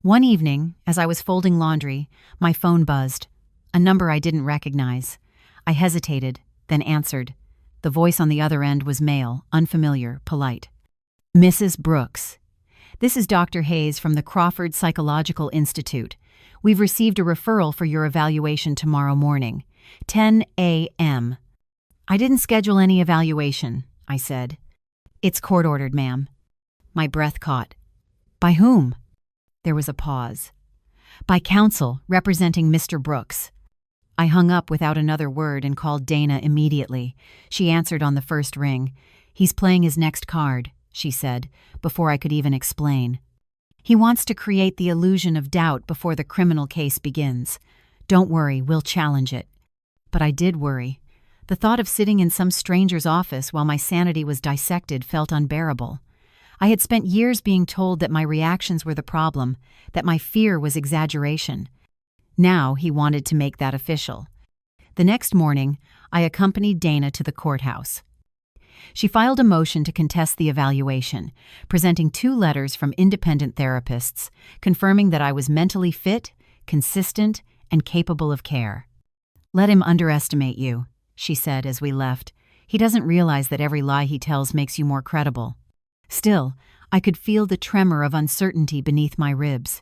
A: One evening, as I was folding laundry, my phone buzzed. A number I didn't recognize. I hesitated, then answered. The voice on the other end was male, unfamiliar, polite. "Mrs. Brooks. This is Dr. Hayes from the Crawford Psychological Institute. We've received a referral for your evaluation tomorrow morning. 10 a.m. "I didn't schedule any evaluation," I said. "It's court-ordered, ma'am." My breath caught. "By whom?" There was a pause. "By counsel representing Mr. Brooks." I hung up without another word and called Dana immediately. She answered on the first ring. "He's playing his next card," she said, before I could even explain. "He wants to create the illusion of doubt before the criminal case begins. Don't worry, we'll challenge it." But I did worry. The thought of sitting in some stranger's office while my sanity was dissected felt unbearable. I had spent years being told that my reactions were the problem, that my fear was exaggeration. Now he wanted to make that official. The next morning, I accompanied Dana to the courthouse. She filed a motion to contest the evaluation, presenting 2 letters from independent therapists confirming that I was mentally fit, consistent, and capable of care. "Let him underestimate you," she said as we left. "He doesn't realize that every lie he tells makes you more credible." Still, I could feel the tremor of uncertainty beneath my ribs.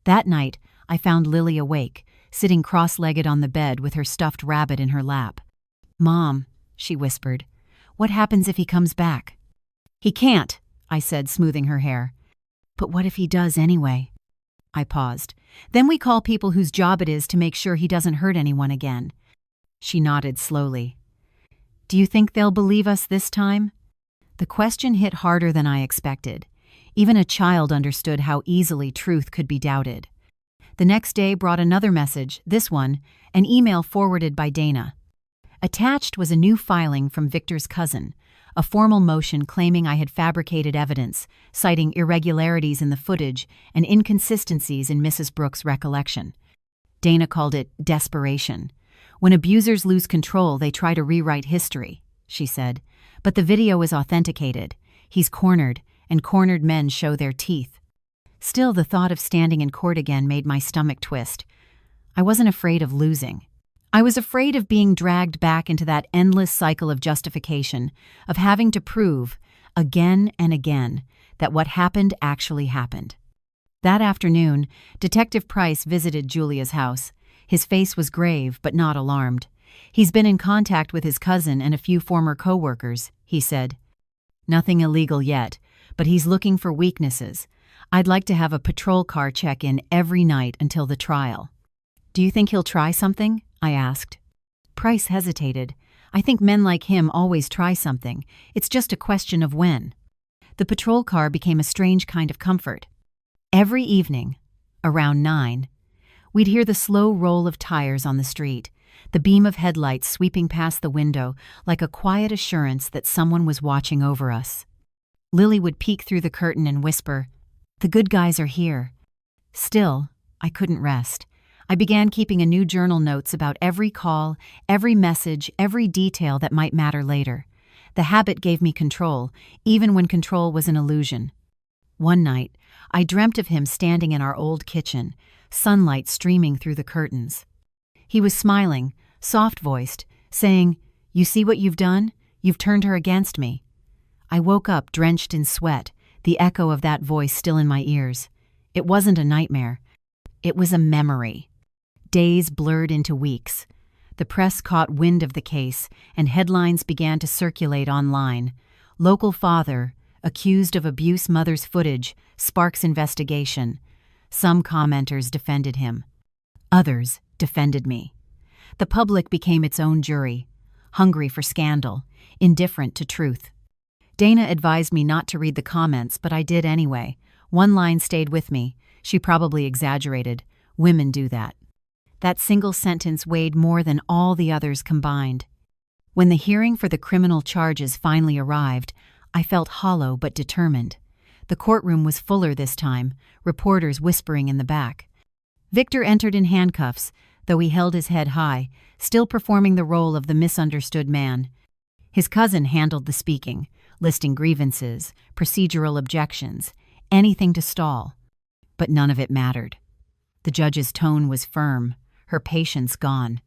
A: That night, I found Lily awake, sitting cross-legged on the bed with her stuffed rabbit in her lap. "Mom," she whispered, "what happens if he comes back?" "He can't," I said, smoothing her hair. "But what if he does anyway?" I paused. "Then we call people whose job it is to make sure he doesn't hurt anyone again." She nodded slowly. "Do you think they'll believe us this time?" The question hit harder than I expected. Even a child understood how easily truth could be doubted. The next day brought another message, this one, an email forwarded by Dana. Attached was a new filing from Victor's cousin, a formal motion claiming I had fabricated evidence, citing irregularities in the footage and inconsistencies in Mrs. Brooks' recollection. Dana called it desperation. "When abusers lose control, they try to rewrite history," she said. "But the video is authenticated. He's cornered, and cornered men show their teeth." Still, the thought of standing in court again made my stomach twist. I wasn't afraid of losing. I was afraid of being dragged back into that endless cycle of justification, of having to prove, again and again, that what happened actually happened. That afternoon, Detective Price visited Julia's house. His face was grave, but not alarmed. "He's been in contact with his cousin and a few former co-workers," he said. "Nothing illegal yet, but he's looking for weaknesses. I'd like to have a patrol car check in every night until the trial." "Do you think he'll try something?" I asked. Price hesitated. "I think men like him always try something. It's just a question of when." The patrol car became a strange kind of comfort. Every evening, around 9, we'd hear the slow roll of tires on the street, the beam of headlights sweeping past the window like a quiet assurance that someone was watching over us. Lily would peek through the curtain and whisper, "The good guys are here." Still, I couldn't rest. I began keeping a new journal notes about every call, every message, every detail that might matter later. The habit gave me control, even when control was an illusion. One night, I dreamt of him standing in our old kitchen, sunlight streaming through the curtains. He was smiling, soft-voiced, saying, "You see what you've done? You've turned her against me." I woke up drenched in sweat, the echo of that voice still in my ears. It wasn't a nightmare. It was a memory. Days blurred into weeks. The press caught wind of the case, and headlines began to circulate online. "Local father, accused of abuse mother's footage, sparks investigation." Some commenters defended him. Others defended me. The public became its own jury, hungry for scandal, indifferent to truth. Dana advised me not to read the comments, but I did anyway. One line stayed with me. She probably exaggerated. Women do that. That single sentence weighed more than all the others combined. When the hearing for the criminal charges finally arrived, I felt hollow but determined. The courtroom was fuller this time, reporters whispering in the back. Victor entered in handcuffs, though he held his head high, still performing the role of the misunderstood man. His cousin handled the speaking, listing grievances, procedural objections, anything to stall. But none of it mattered. The judge's tone was firm, her patience gone.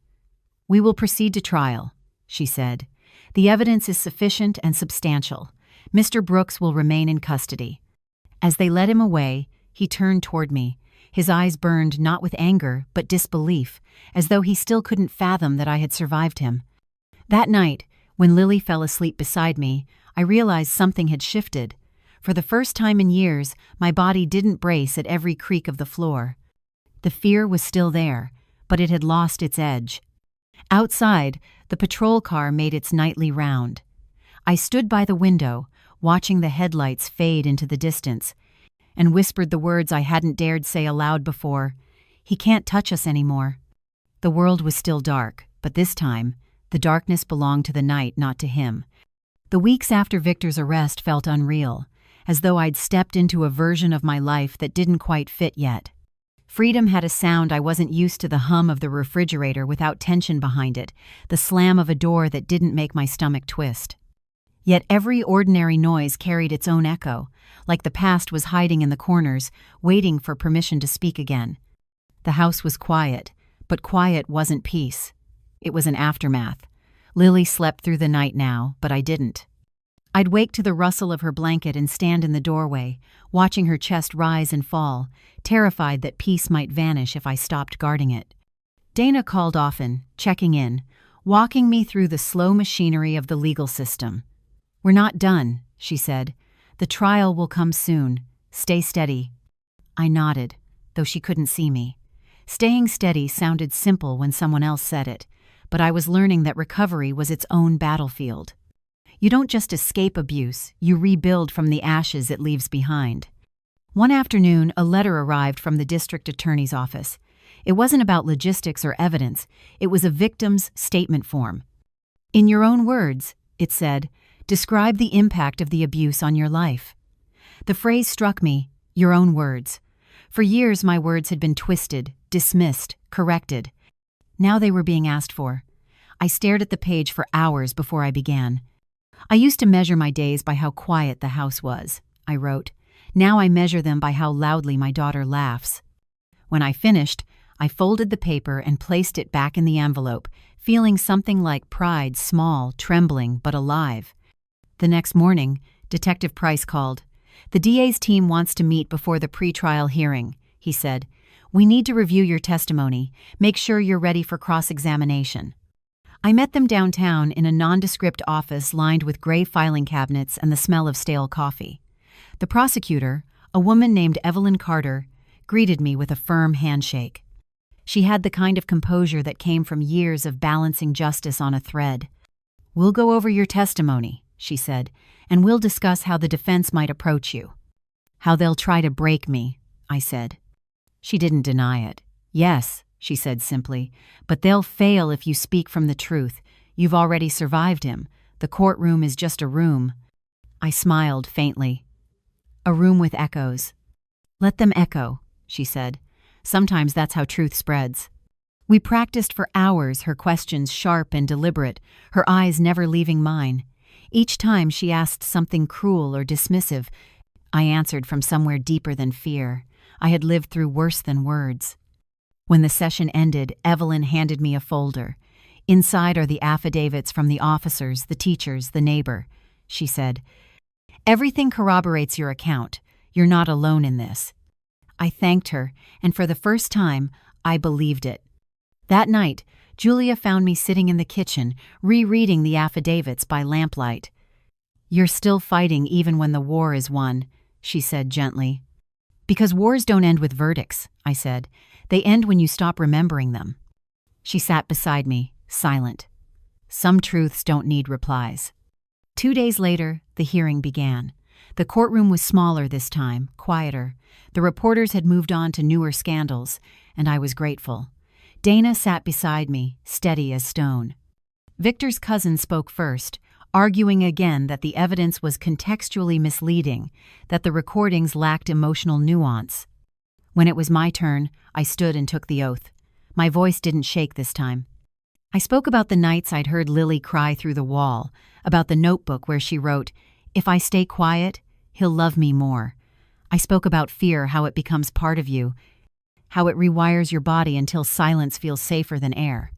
A: "We will proceed to trial," she said. "The evidence is sufficient and substantial. Mr. Brooks will remain in custody." As they led him away, he turned toward me, His eyes burned not with anger, but disbelief, as though he still couldn't fathom that I had survived him. That night, when Lily fell asleep beside me, I realized something had shifted. For the first time in years, my body didn't brace at every creak of the floor. The fear was still there, but it had lost its edge. Outside, the patrol car made its nightly round. I stood by the window, watching the headlights fade into the distance, and whispered the words I hadn't dared say aloud before. He can't touch us anymore. The world was still dark, but this time, the darkness belonged to the night, not to him. The weeks after Victor's arrest felt unreal, as though I'd stepped into a version of my life that didn't quite fit yet. Freedom had a sound I wasn't used to, the hum of the refrigerator without tension behind it, the slam of a door that didn't make my stomach twist. Yet every ordinary noise carried its own echo, like the past was hiding in the corners, waiting for permission to speak again. The house was quiet, but quiet wasn't peace. It was an aftermath. Lily slept through the night now, but I didn't. I'd wake to the rustle of her blanket and stand in the doorway, watching her chest rise and fall, terrified that peace might vanish if I stopped guarding it. Dana called often, checking in, walking me through the slow machinery of the legal system. "We're not done," she said. "The trial will come soon. Stay steady." I nodded, though she couldn't see me. Staying steady sounded simple when someone else said it, but I was learning that recovery was its own battlefield. You don't just escape abuse, you rebuild from the ashes it leaves behind. One afternoon, a letter arrived from the district attorney's office. It wasn't about logistics or evidence, it was a victim's statement form. "In your own words," it said, "describe the impact of the abuse on your life." The phrase struck me, your own words. For years my words had been twisted, dismissed, corrected. Now they were being asked for. I stared at the page for hours before I began. "I used to measure my days by how quiet the house was," I wrote. "Now I measure them by how loudly my daughter laughs." When I finished, I folded the paper and placed it back in the envelope, feeling something like pride, small, trembling, but alive. The next morning, Detective Price called. "The DA's team wants to meet before the pretrial hearing," he said. "We need to review your testimony, make sure you're ready for cross-examination." I met them downtown in a nondescript office lined with gray filing cabinets and the smell of stale coffee. The prosecutor, a woman named Evelyn Carter, greeted me with a firm handshake. She had the kind of composure that came from years of balancing justice on a thread. "We'll go over your testimony," she said, "and we'll discuss how the defense might approach you." "How they'll try to break me," I said. She didn't deny it. "Yes," she said simply, "but they'll fail if you speak from the truth. You've already survived him. The courtroom is just a room." I smiled faintly. "A room with echoes." "Let them echo," she said. "Sometimes that's how truth spreads." We practiced for hours, her questions sharp and deliberate, her eyes never leaving mine. Each time she asked something cruel or dismissive, I answered from somewhere deeper than fear. I had lived through worse than words. When the session ended, Evelyn handed me a folder. "Inside are the affidavits from the officers, the teachers, the neighbor," she said. "Everything corroborates your account. You're not alone in this." I thanked her, and for the first time, I believed it. That night, Julia found me sitting in the kitchen, rereading the affidavits by lamplight. "You're still fighting even when the war is won," she said gently. "Because wars don't end with verdicts," I said. "They end when you stop remembering them." She sat beside me, silent. Some truths don't need replies. 2 days later, the hearing began. The courtroom was smaller this time, quieter. The reporters had moved on to newer scandals, and I was grateful. Dana sat beside me, steady as stone. Victor's cousin spoke first, arguing again that the evidence was contextually misleading, that the recordings lacked emotional nuance. When it was my turn, I stood and took the oath. My voice didn't shake this time. I spoke about the nights I'd heard Lily cry through the wall, about the notebook where she wrote, "If I stay quiet, he'll love me more." I spoke about fear, how it becomes part of you, how it rewires your body until silence feels safer than air.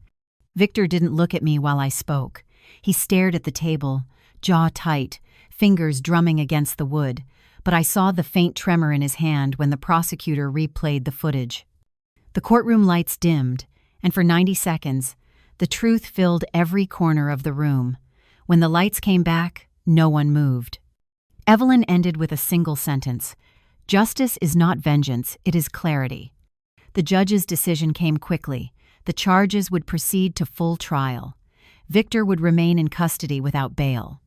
A: Victor didn't look at me while I spoke. He stared at the table, jaw tight, fingers drumming against the wood, but I saw the faint tremor in his hand when the prosecutor replayed the footage. The courtroom lights dimmed, and for 90 seconds, the truth filled every corner of the room. When the lights came back, no one moved. Evelyn ended with a single sentence: "Justice is not vengeance, it is clarity." The judge's decision came quickly. The charges would proceed to full trial. Victor would remain in custody without bail.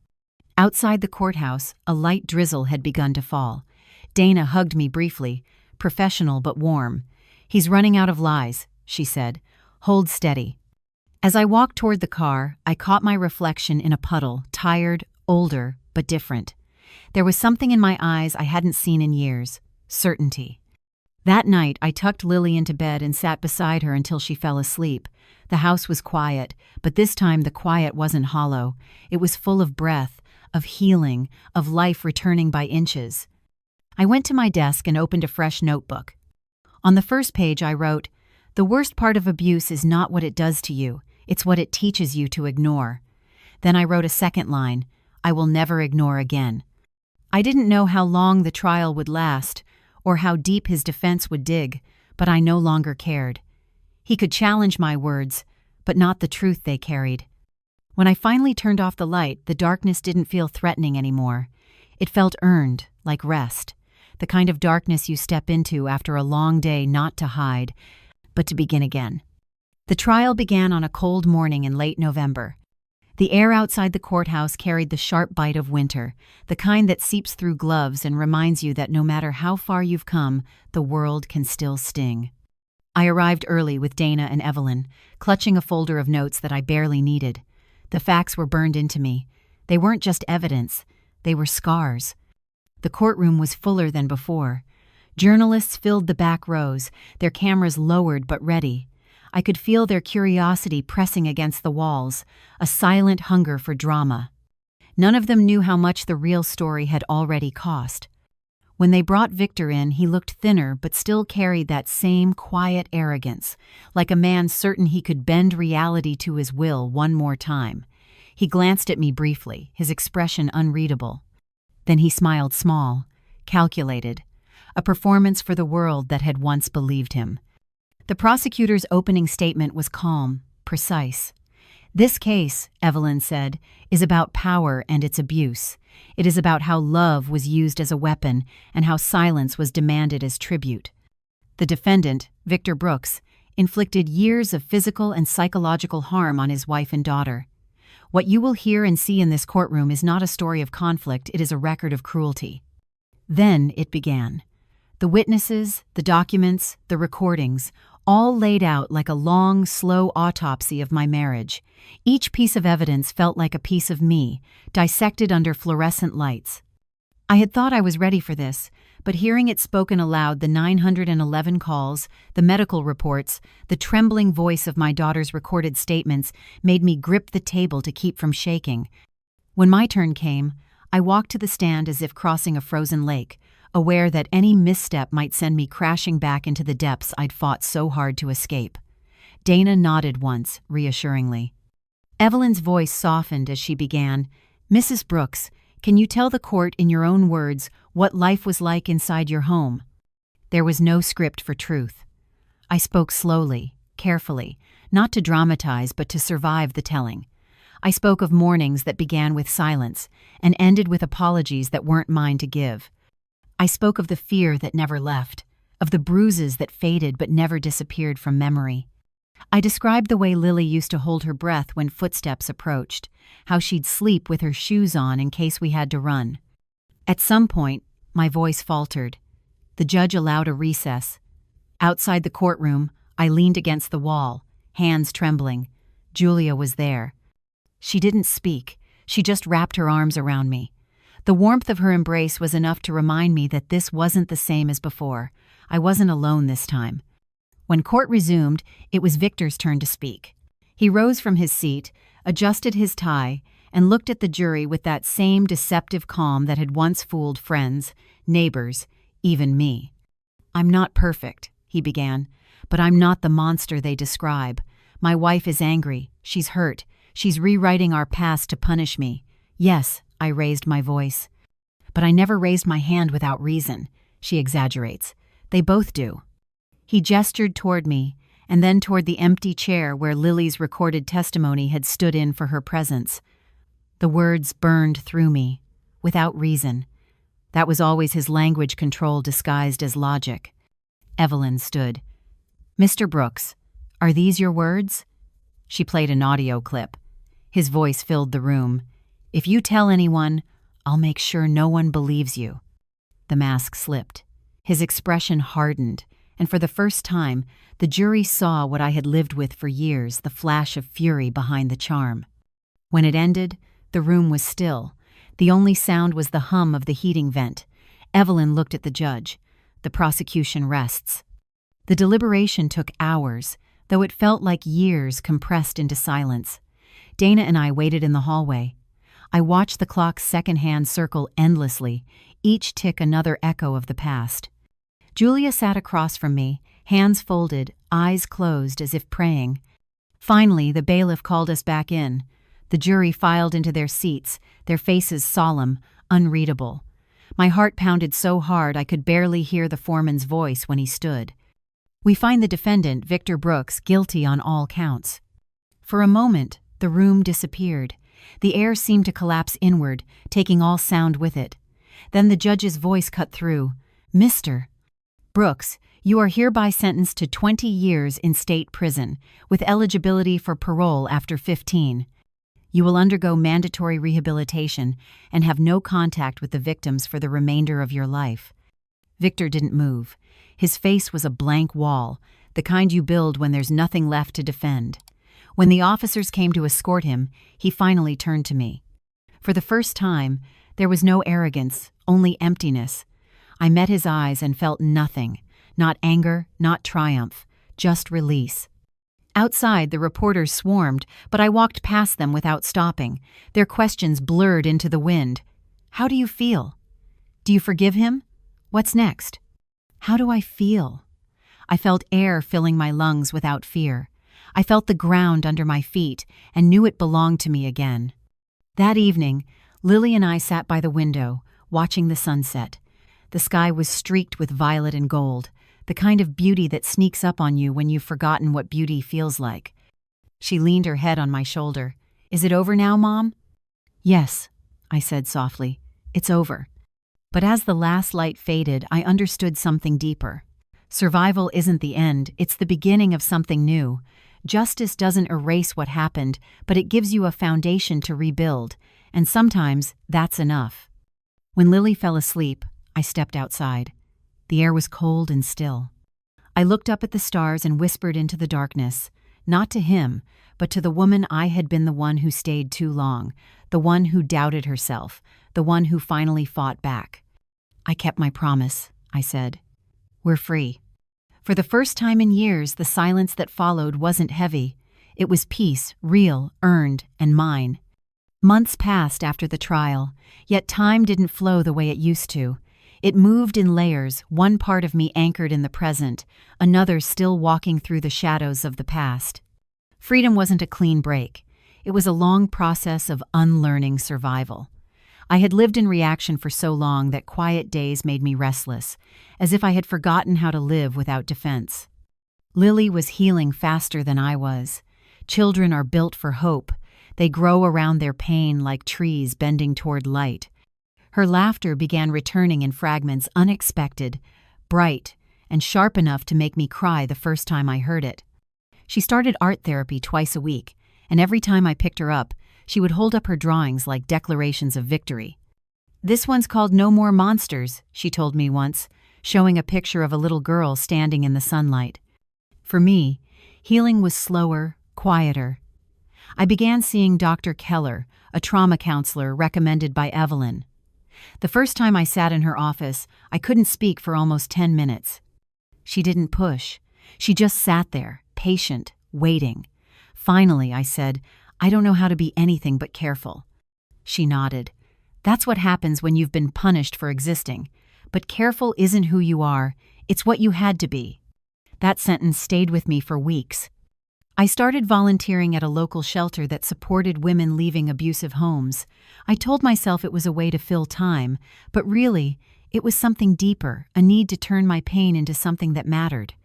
A: Outside the courthouse, a light drizzle had begun to fall. Dana hugged me briefly, professional but warm. "He's running out of lies," she said. "Hold steady." As I walked toward the car, I caught my reflection in a puddle, tired, older, but different. There was something in my eyes I hadn't seen in years: certainty. That night, I tucked Lily into bed and sat beside her until she fell asleep. The house was quiet, but this time the quiet wasn't hollow. It was full of breath, of healing, of life returning by inches. I went to my desk and opened a fresh notebook. On the first page I wrote, "The worst part of abuse is not what it does to you, it's what it teaches you to ignore." Then I wrote a second line, "I will never ignore again." I didn't know how long the trial would last, or how deep his defense would dig, but I no longer cared. He could challenge my words, but not the truth they carried. When I finally turned off the light, the darkness didn't feel threatening anymore. It felt earned, like rest, the kind of darkness you step into after a long day, not to hide, but to begin again. The trial began on a cold morning in late November. The air outside the courthouse carried the sharp bite of winter, the kind that seeps through gloves and reminds you that no matter how far you've come, the world can still sting. I arrived early with Dana and Evelyn, clutching a folder of notes that I barely needed. The facts were burned into me. They weren't just evidence, they were scars. The courtroom was fuller than before. Journalists filled the back rows, their cameras lowered but ready. I could feel their curiosity pressing against the walls, a silent hunger for drama. None of them knew how much the real story had already cost. When they brought Victor in, he looked thinner but still carried that same quiet arrogance, like a man certain he could bend reality to his will one more time. He glanced at me briefly, his expression unreadable. Then he smiled small, calculated, a performance for the world that had once believed him. The prosecutor's opening statement was calm, precise. "This case," Evelyn said, "is about power and its abuse. It is about how love was used as a weapon and how silence was demanded as tribute." The defendant, Victor Brooks, inflicted years of physical and psychological harm on his wife and daughter. What you will hear and see in this courtroom is not a story of conflict, it is a record of cruelty. Then it began. The witnesses, the documents, the recordings, all laid out like a long, slow autopsy of my marriage. Each piece of evidence felt like a piece of me, dissected under fluorescent lights. I had thought I was ready for this, but hearing it spoken aloud, the 911 calls, the medical reports, the trembling voice of my daughter's recorded statements made me grip the table to keep from shaking. When my turn came, I walked to the stand as if crossing a frozen lake, aware that any misstep might send me crashing back into the depths I'd fought so hard to escape. Dana nodded once, reassuringly. Evelyn's voice softened as she began, "Mrs. Brooks, can you tell the court in your own words what life was like inside your home?" There was no script for truth. I spoke slowly, carefully, not to dramatize but to survive the telling. I spoke of mornings that began with silence and ended with apologies that weren't mine to give. I spoke of the fear that never left, of the bruises that faded but never disappeared from memory. I described the way Lily used to hold her breath when footsteps approached, how she'd sleep with her shoes on in case we had to run. At some point, my voice faltered. The judge allowed a recess. Outside the courtroom, I leaned against the wall, hands trembling. Julia was there. She didn't speak, she just wrapped her arms around me. The warmth of her embrace was enough to remind me that this wasn't the same as before. I wasn't alone this time. When court resumed, it was Victor's turn to speak. He rose from his seat, adjusted his tie, and looked at the jury with that same deceptive calm that had once fooled friends, neighbors, even me. "I'm not perfect," he began, "but I'm not the monster they describe. My wife is angry, she's hurt, she's rewriting our past to punish me. Yes," I raised my voice. but I never raised my hand without reason," she exaggerates. "They both do." He gestured toward me, and then toward the empty chair where Lily's recorded testimony had stood in for her presence. The words burned through me, without reason. That was always his language control disguised as logic. Evelyn stood. "Mr. Brooks, are these your words?" She played an audio clip. His voice filled the room. "If you tell anyone, I'll make sure no one believes you." The mask slipped. His expression hardened, and for the first time, the jury saw what I had lived with for years, the flash of fury behind the charm. When it ended, the room was still. The only sound was the hum of the heating vent. Evelyn looked at the judge. The prosecution rests. The deliberation took hours, though it felt like years compressed into silence. Dana and I waited in the hallway. I watched the clock's second hand circle endlessly, each tick another echo of the past. Julia sat across from me, hands folded, eyes closed as if praying. Finally, the bailiff called us back in. The jury filed into their seats, their faces solemn, unreadable. My heart pounded so hard I could barely hear the foreman's voice when he stood. "We find the defendant, Victor Brooks, guilty on all counts." For a moment, the room disappeared. The air seemed to collapse inward, taking all sound with it. Then the judge's voice cut through. "Mr. Brooks, you are hereby sentenced to 20 years in state prison, with eligibility for parole after 15. You will undergo mandatory rehabilitation and have no contact with the victims for the remainder of your life." Victor didn't move. His face was a blank wall, the kind you build when there's nothing left to defend. When the officers came to escort him, he finally turned to me. For the first time, there was no arrogance, only emptiness. I met his eyes and felt nothing, not anger, not triumph, just release. Outside, the reporters swarmed, but I walked past them without stopping. Their questions blurred into the wind. "How do you feel? Do you forgive him? What's next?" How do I feel? I felt air filling my lungs without fear. I felt the ground under my feet and knew it belonged to me again. That evening, Lily and I sat by the window, watching the sunset. The sky was streaked with violet and gold, the kind of beauty that sneaks up on you when you've forgotten what beauty feels like. She leaned her head on my shoulder. "Is it over now, Mom?" "Yes," I said softly. "It's over." But as the last light faded, I understood something deeper. Survival isn't the end, it's the beginning of something new. Justice doesn't erase what happened, but it gives you a foundation to rebuild, and sometimes that's enough. When Lily fell asleep, I stepped outside. The air was cold and still. I looked up at the stars and whispered into the darkness, not to him, but to the woman I had been, the one who stayed too long, the one who doubted herself, the one who finally fought back. "I kept my promise," I said. "We're free." For the first time in years, the silence that followed wasn't heavy. It was peace, real, earned, and mine. Months passed after the trial, yet time didn't flow the way it used to. It moved in layers, one part of me anchored in the present, another still walking through the shadows of the past. Freedom wasn't a clean break. It was a long process of unlearning survival. I had lived in reaction for so long that quiet days made me restless, as if I had forgotten how to live without defense. Lily was healing faster than I was. Children are built for hope. They grow around their pain like trees bending toward light. Her laughter began returning in fragments, unexpected, bright, and sharp enough to make me cry the first time I heard it. She started art therapy twice a week, and every time I picked her up, she would hold up her drawings like declarations of victory. "This one's called No More Monsters," she told me once, showing a picture of a little girl standing in the sunlight. For me, healing was slower, quieter. I began seeing Dr. Keller, a trauma counselor recommended by Evelyn. The first time I sat in her office, I couldn't speak for almost 10 minutes. She didn't push. She just sat there, patient, waiting. Finally, I said, "I don't know how to be anything but careful." She nodded. "That's what happens when you've been punished for existing. But careful isn't who you are, it's what you had to be." That sentence stayed with me for weeks. I started volunteering at a local shelter that supported women leaving abusive homes. I told myself it was a way to fill time, but really, it was something deeper, a need to turn my pain into something that mattered.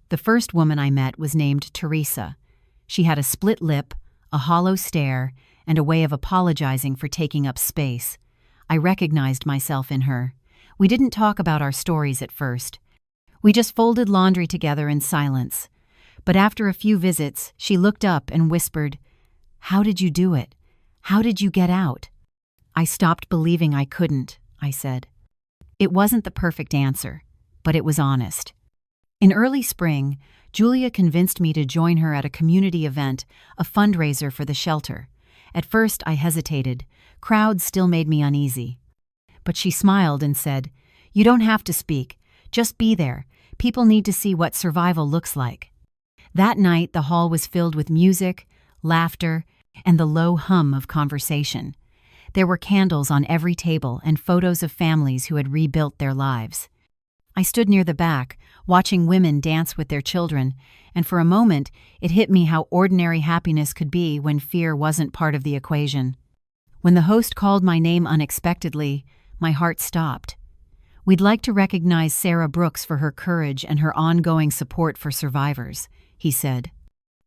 A: The first woman I met was named Teresa. She had a split lip, a hollow stare, and a way of apologizing for taking up space. I recognized myself in her. We didn't talk about our stories at first. We just folded laundry together in silence. But after a few visits, she looked up and whispered, "How did you do it? How did you get out?" I stopped believing I couldn't, I said. It wasn't the perfect answer, but it was honest. In early spring, Julia convinced me to join her at a community event, a fundraiser for the shelter. At first, I hesitated. Crowds still made me uneasy. But she smiled and said, "You don't have to speak. Just be there. People need to see what survival looks like." That night, the hall was filled with music, laughter, and the low hum of conversation. There were candles on every table and photos of families who had rebuilt their lives. I stood near the back, watching women dance with their children, and for a moment, it hit me how ordinary happiness could be when fear wasn't part of the equation. When the host called my name unexpectedly, my heart stopped. "We'd like to recognize Sarah Brooks for her courage and her ongoing support for survivors," he said.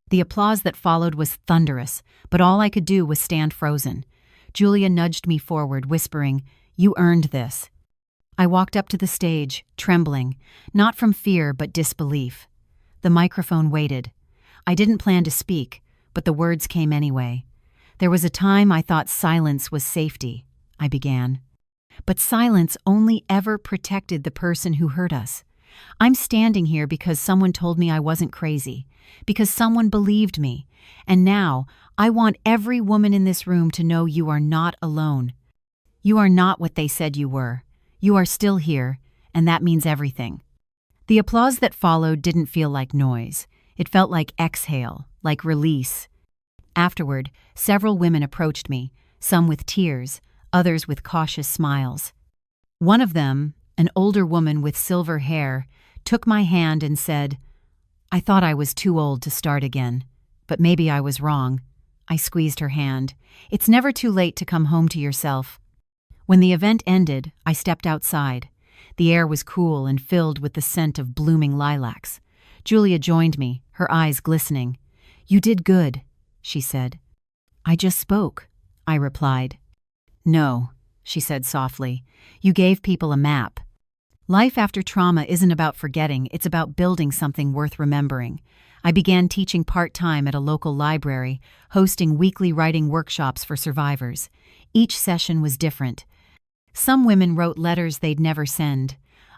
A: The applause that followed was thunderous, but all I could do was stand frozen. Julia nudged me forward, whispering, "You earned this." I walked up to the stage, trembling, not from fear but disbelief. The microphone waited. I didn't plan to speak, but the words came anyway. "There was a time I thought silence was safety," I began. But silence only ever protected the person who hurt us. I'm standing here because someone told me I wasn't crazy, because someone believed me, and now I want every woman in this room to know you are not alone. You are not what they said you were. You are still here, and that means everything. The applause that followed didn't feel like noise. It felt like exhale, like release. Afterward, several women approached me, some with tears, others with cautious smiles. One of them, an older woman with silver hair, took my hand and said, "I thought I was too old to start again, but maybe I was wrong." I squeezed her hand. "It's never too late to come home to yourself." When the event ended, I stepped outside. The air was cool and filled with the scent of blooming lilacs. Julia joined me, her eyes glistening. "You did good," she said. "I just spoke," I replied. "No," she said softly. "You gave people a map. Life after trauma isn't about forgetting, it's about building something worth remembering." I began teaching part-time at a local library, hosting weekly writing workshops for survivors. Each session was different. Some women wrote letters they'd never send.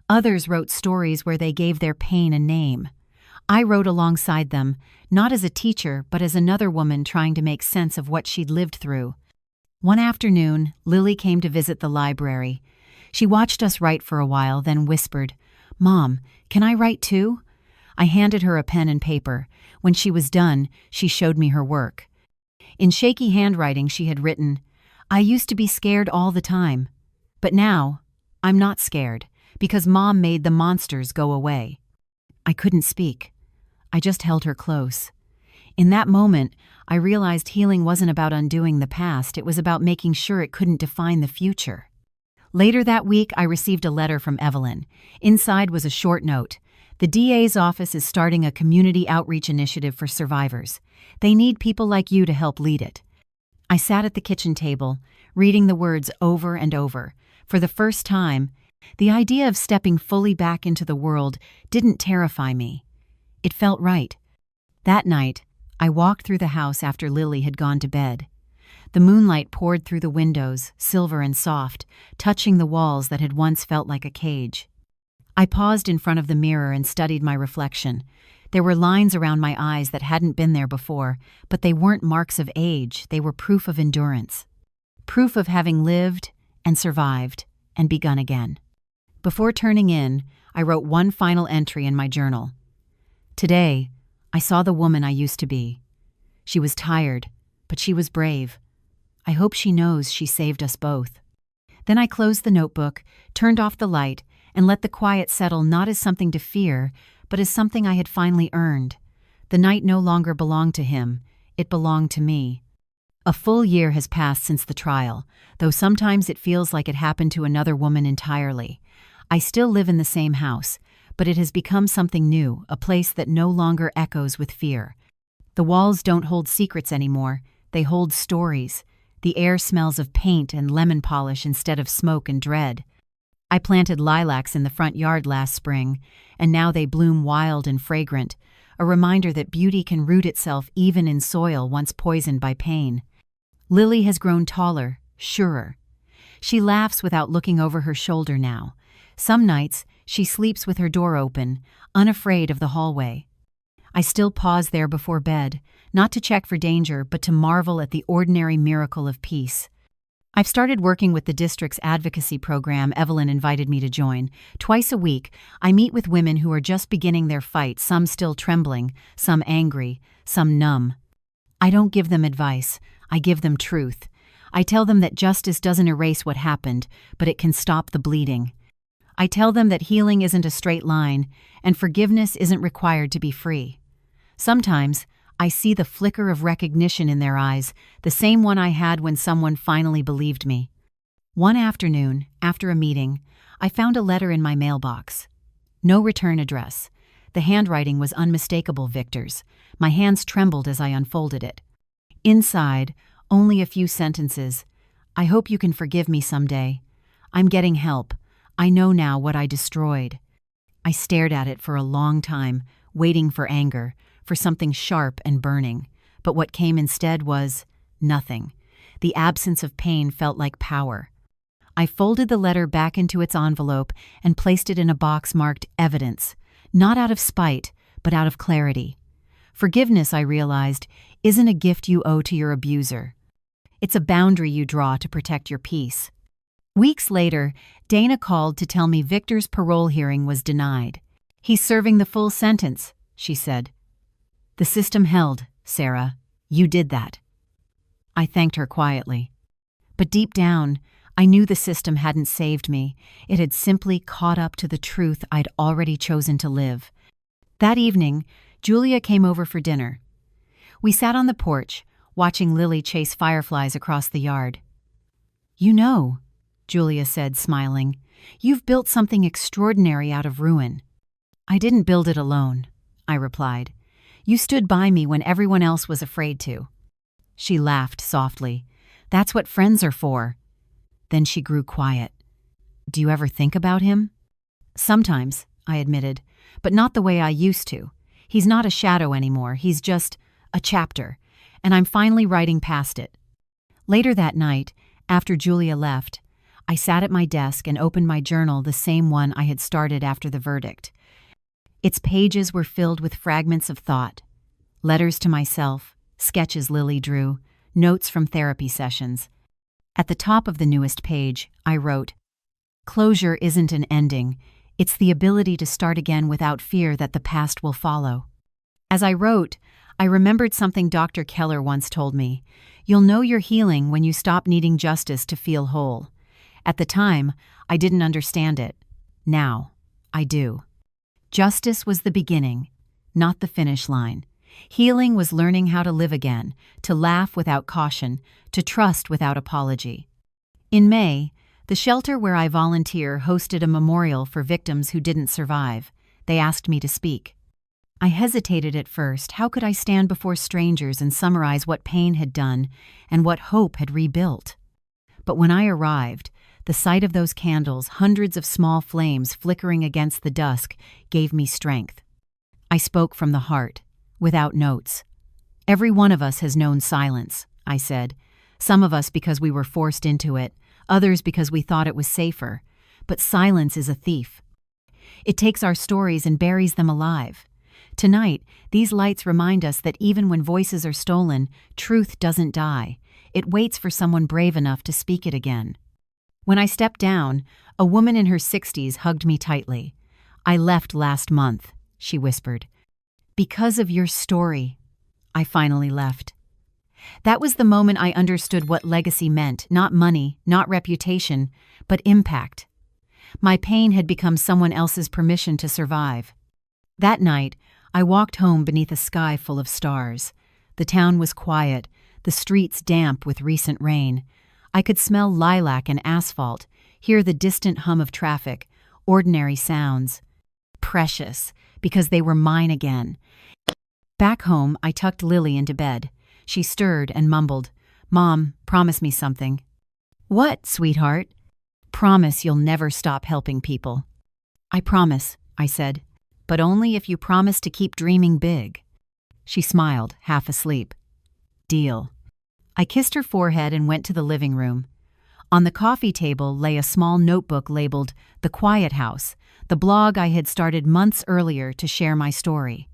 A: Others wrote stories where they gave their pain a name. I wrote alongside them, not as a teacher, but as another woman trying to make sense of what she'd lived through. One afternoon, Lily came to visit the library. She watched us write for a while, then whispered, "Mom, can I write too?" I handed her a pen and paper. When she was done, she showed me her work. In shaky handwriting, she had written, "I used to be scared all the time. But now, I'm not scared, because Mom made the monsters go away." I couldn't speak. I just held her close. In that moment, I realized healing wasn't about undoing the past, it was about making sure it couldn't define the future. Later that week, I received a letter from Evelyn. Inside was a short note. "The DA's office is starting a community outreach initiative for survivors. They need people like you to help lead it." I sat at the kitchen table, reading the words over and over. For the first time, the idea of stepping fully back into the world didn't terrify me. It felt right. That night, I walked through the house after Lily had gone to bed. The moonlight poured through the windows, silver and soft, touching the walls that had once felt like a cage. I paused in front of the mirror and studied my reflection. There were lines around my eyes that hadn't been there before, but they weren't marks of age, they were proof of endurance. Proof of having lived and survived and begun again. Before turning in, I wrote one final entry in my journal. Today, I saw the woman I used to be. She was tired, but she was brave. I hope she knows she saved us both. Then I closed the notebook, turned off the light, and let the quiet settle not as something to fear, but as something I had finally earned. The night no longer belonged to him, it belonged to me. A full year has passed since the trial, though sometimes it feels like it happened to another woman entirely. I still live in the same house, but it has become something new, a place that no longer echoes with fear. The walls don't hold secrets anymore, they hold stories. The air smells of paint and lemon polish instead of smoke and dread. I planted lilacs in the front yard last spring, and now they bloom wild and fragrant, a reminder that beauty can root itself even in soil once poisoned by pain. Lily has grown taller, surer. She laughs without looking over her shoulder now. Some nights, she sleeps with her door open, unafraid of the hallway. I still pause there before bed, not to check for danger, but to marvel at the ordinary miracle of peace. I've started working with the district's advocacy program Evelyn invited me to join. Twice a week, I meet with women who are just beginning their fight, some still trembling, some angry, some numb. I don't give them advice, I give them truth. I tell them that justice doesn't erase what happened, but it can stop the bleeding. I tell them that healing isn't a straight line, and forgiveness isn't required to be free. Sometimes, I see the flicker of recognition in their eyes, the same one I had when someone finally believed me. One afternoon, after a meeting, I found a letter in my mailbox. No return address. The handwriting was unmistakable Victor's. My hands trembled as I unfolded it. Inside, only a few sentences. I hope you can forgive me someday. I'm getting help. I know now what I destroyed. I stared at it for a long time, waiting for anger, for something sharp and burning, but what came instead was nothing. The absence of pain felt like power. I folded the letter back into its envelope and placed it in a box marked evidence, not out of spite, but out of clarity. Forgiveness, I realized, isn't a gift you owe to your abuser. It's a boundary you draw to protect your peace. Weeks later, Dana called to tell me Victor's parole hearing was denied. He's serving the full sentence, she said. The system held, Sarah. You did that. I thanked her quietly. But deep down, I knew the system hadn't saved me. It had simply caught up to the truth I'd already chosen to live. That evening, Julia came over for dinner. We sat on the porch, watching Lily chase fireflies across the yard. You know, Julia said, smiling, you've built something extraordinary out of ruin. I didn't build it alone, I replied. You stood by me when everyone else was afraid to. She laughed softly. That's what friends are for. Then she grew quiet. Do you ever think about him? Sometimes, I admitted, but not the way I used to. He's not a shadow anymore, he's just a chapter, and I'm finally writing past it. Later that night, after Julia left, I sat at my desk and opened my journal, the same one I had started after the verdict. Its pages were filled with fragments of thought, letters to myself, sketches Lily drew, notes from therapy sessions. At the top of the newest page, I wrote, "Closure isn't an ending, it's the ability to start again without fear that the past will follow." As I wrote, I remembered something Dr. Keller once told me. You'll know you're healing when you stop needing justice to feel whole. At the time, I didn't understand it. Now, I do. Justice was the beginning, not the finish line. Healing was learning how to live again, to laugh without caution, to trust without apology. In May, the shelter where I volunteer hosted a memorial for victims who didn't survive. They asked me to speak. I hesitated at first. How could I stand before strangers and summarize what pain had done and what hope had rebuilt? But when I arrived, the sight of those candles, hundreds of small flames flickering against the dusk, gave me strength. I spoke from the heart, without notes. Every one of us has known silence, I said. Some of us because we were forced into it, others because we thought it was safer. But silence is a thief. It takes our stories and buries them alive. Tonight, these lights remind us that even when voices are stolen, truth doesn't die. It waits for someone brave enough to speak it again. When I stepped down, a woman in her 60s hugged me tightly. "I left last month," she whispered. "Because of your story." I finally left. That was the moment I understood what legacy meant, not money, not reputation, but impact. My pain had become someone else's permission to survive. That night, I walked home beneath a sky full of stars. The town was quiet, the streets damp with recent rain. I could smell lilac and asphalt, hear the distant hum of traffic, ordinary sounds. Precious, because they were mine again. Back home, I tucked Lily into bed. She stirred and mumbled, "Mom, promise me something." "What, sweetheart?" "Promise you'll never stop helping people." "I promise," I said, "but only if you promise to keep dreaming big." She smiled, half asleep. "Deal." I kissed her forehead and went to the living room. On the coffee table lay a small notebook labeled The Quiet House, the blog I had started months earlier to share my story.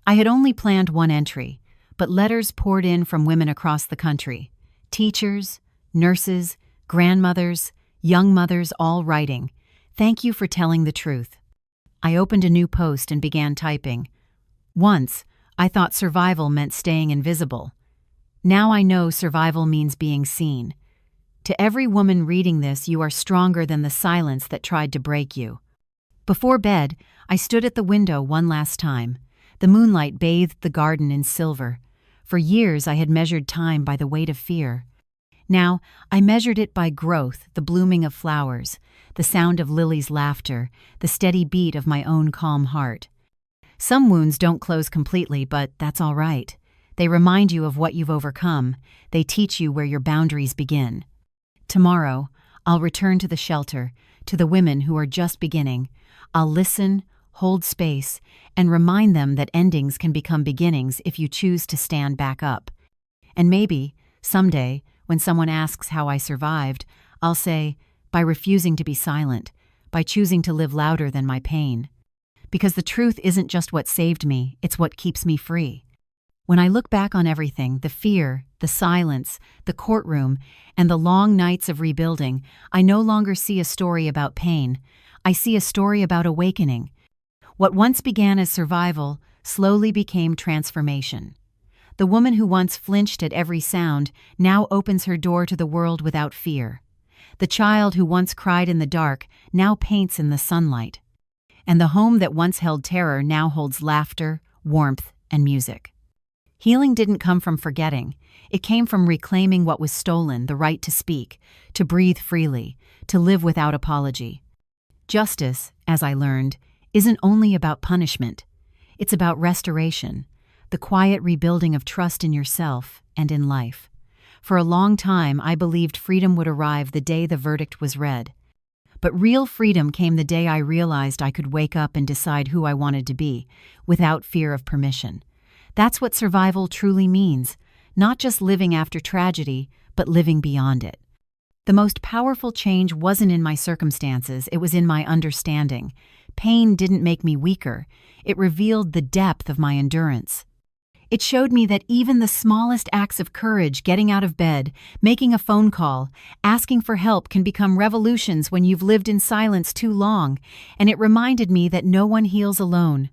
A: I had only planned one entry, but letters poured in from women across the country. Teachers, nurses, grandmothers, young mothers all writing, "Thank you for telling the truth." I opened a new post and began typing. Once, I thought survival meant staying invisible. Now I know survival means being seen. To every woman reading this, you are stronger than the silence that tried to break you. Before bed, I stood at the window one last time. The moonlight bathed the garden in silver. For years I had measured time by the weight of fear. Now I measured it by growth, the blooming of flowers, the sound of Lily's laughter, the steady beat of my own calm heart. Some wounds don't close completely, but that's all right. They remind you of what you've overcome. They teach you where your boundaries begin. Tomorrow, I'll return to the shelter, to the women who are just beginning. I'll listen, hold space, and remind them that endings can become beginnings if you choose to stand back up. And maybe, someday, when someone asks how I survived, I'll say, by refusing to be silent, by choosing to live louder than my pain. Because the truth isn't just what saved me, it's what keeps me free. When I look back on everything, the fear, the silence, the courtroom, and the long nights of rebuilding, I no longer see a story about pain. I see a story about awakening. What once began as survival slowly became transformation. The woman who once flinched at every sound now opens her door to the world without fear. The child who once cried in the dark now paints in the sunlight. And the home that once held terror now holds laughter, warmth, and music. Healing didn't come from forgetting. It came from reclaiming what was stolen, the right to speak, to breathe freely, to live without apology. Justice, as I learned, isn't only about punishment. It's about restoration, the quiet rebuilding of trust in yourself and in life. For a long time, I believed freedom would arrive the day the verdict was read. But real freedom came the day I realized I could wake up and decide who I wanted to be, without fear of permission. That's what survival truly means, not just living after tragedy, but living beyond it. The most powerful change wasn't in my circumstances, it was in my understanding. Pain didn't make me weaker, it revealed the depth of my endurance. It showed me that even the smallest acts of courage, getting out of bed, making a phone call, asking for help, can become revolutions when you've lived in silence too long, and it reminded me that no one heals alone.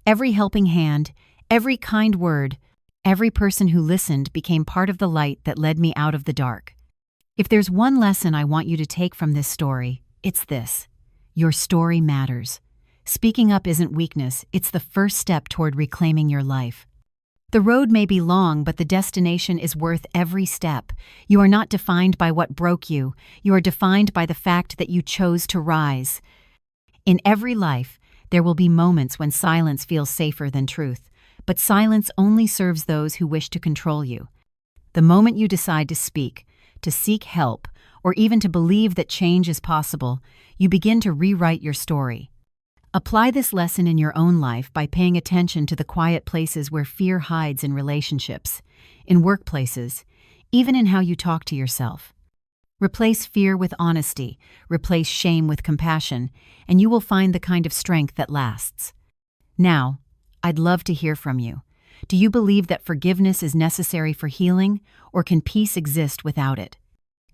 A: Every helping hand, every kind word, every person who listened became part of the light that led me out of the dark. If there's one lesson I want you to take from this story, it's this: your story matters. Speaking up isn't weakness, it's the first step toward reclaiming your life. The road may be long, but the destination is worth every step. You are not defined by what broke you. You are defined by the fact that you chose to rise. In every life, there will be moments when silence feels safer than truth, but silence only serves those who wish to control you. The moment you decide to speak, to seek help, or even to believe that change is possible, you begin to rewrite your story. Apply this lesson in your own life by paying attention to the quiet places where fear hides in relationships, in workplaces, even in how you talk to yourself. Replace fear with honesty, replace shame with compassion, and you will find the kind of strength that lasts. Now, I'd love to hear from you. Do you believe that forgiveness is necessary for healing, or can peace exist without it?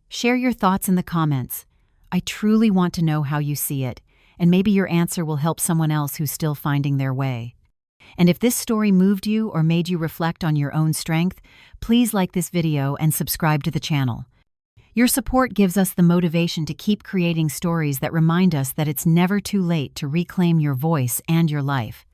A: Share your thoughts in the comments. I truly want to know how you see it, and maybe your answer will help someone else who's still finding their way. And if this story moved you or made you reflect on your own strength, please like this video and subscribe to the channel. Your support gives us the motivation to keep creating stories that remind us that it's never too late to reclaim your voice and your life.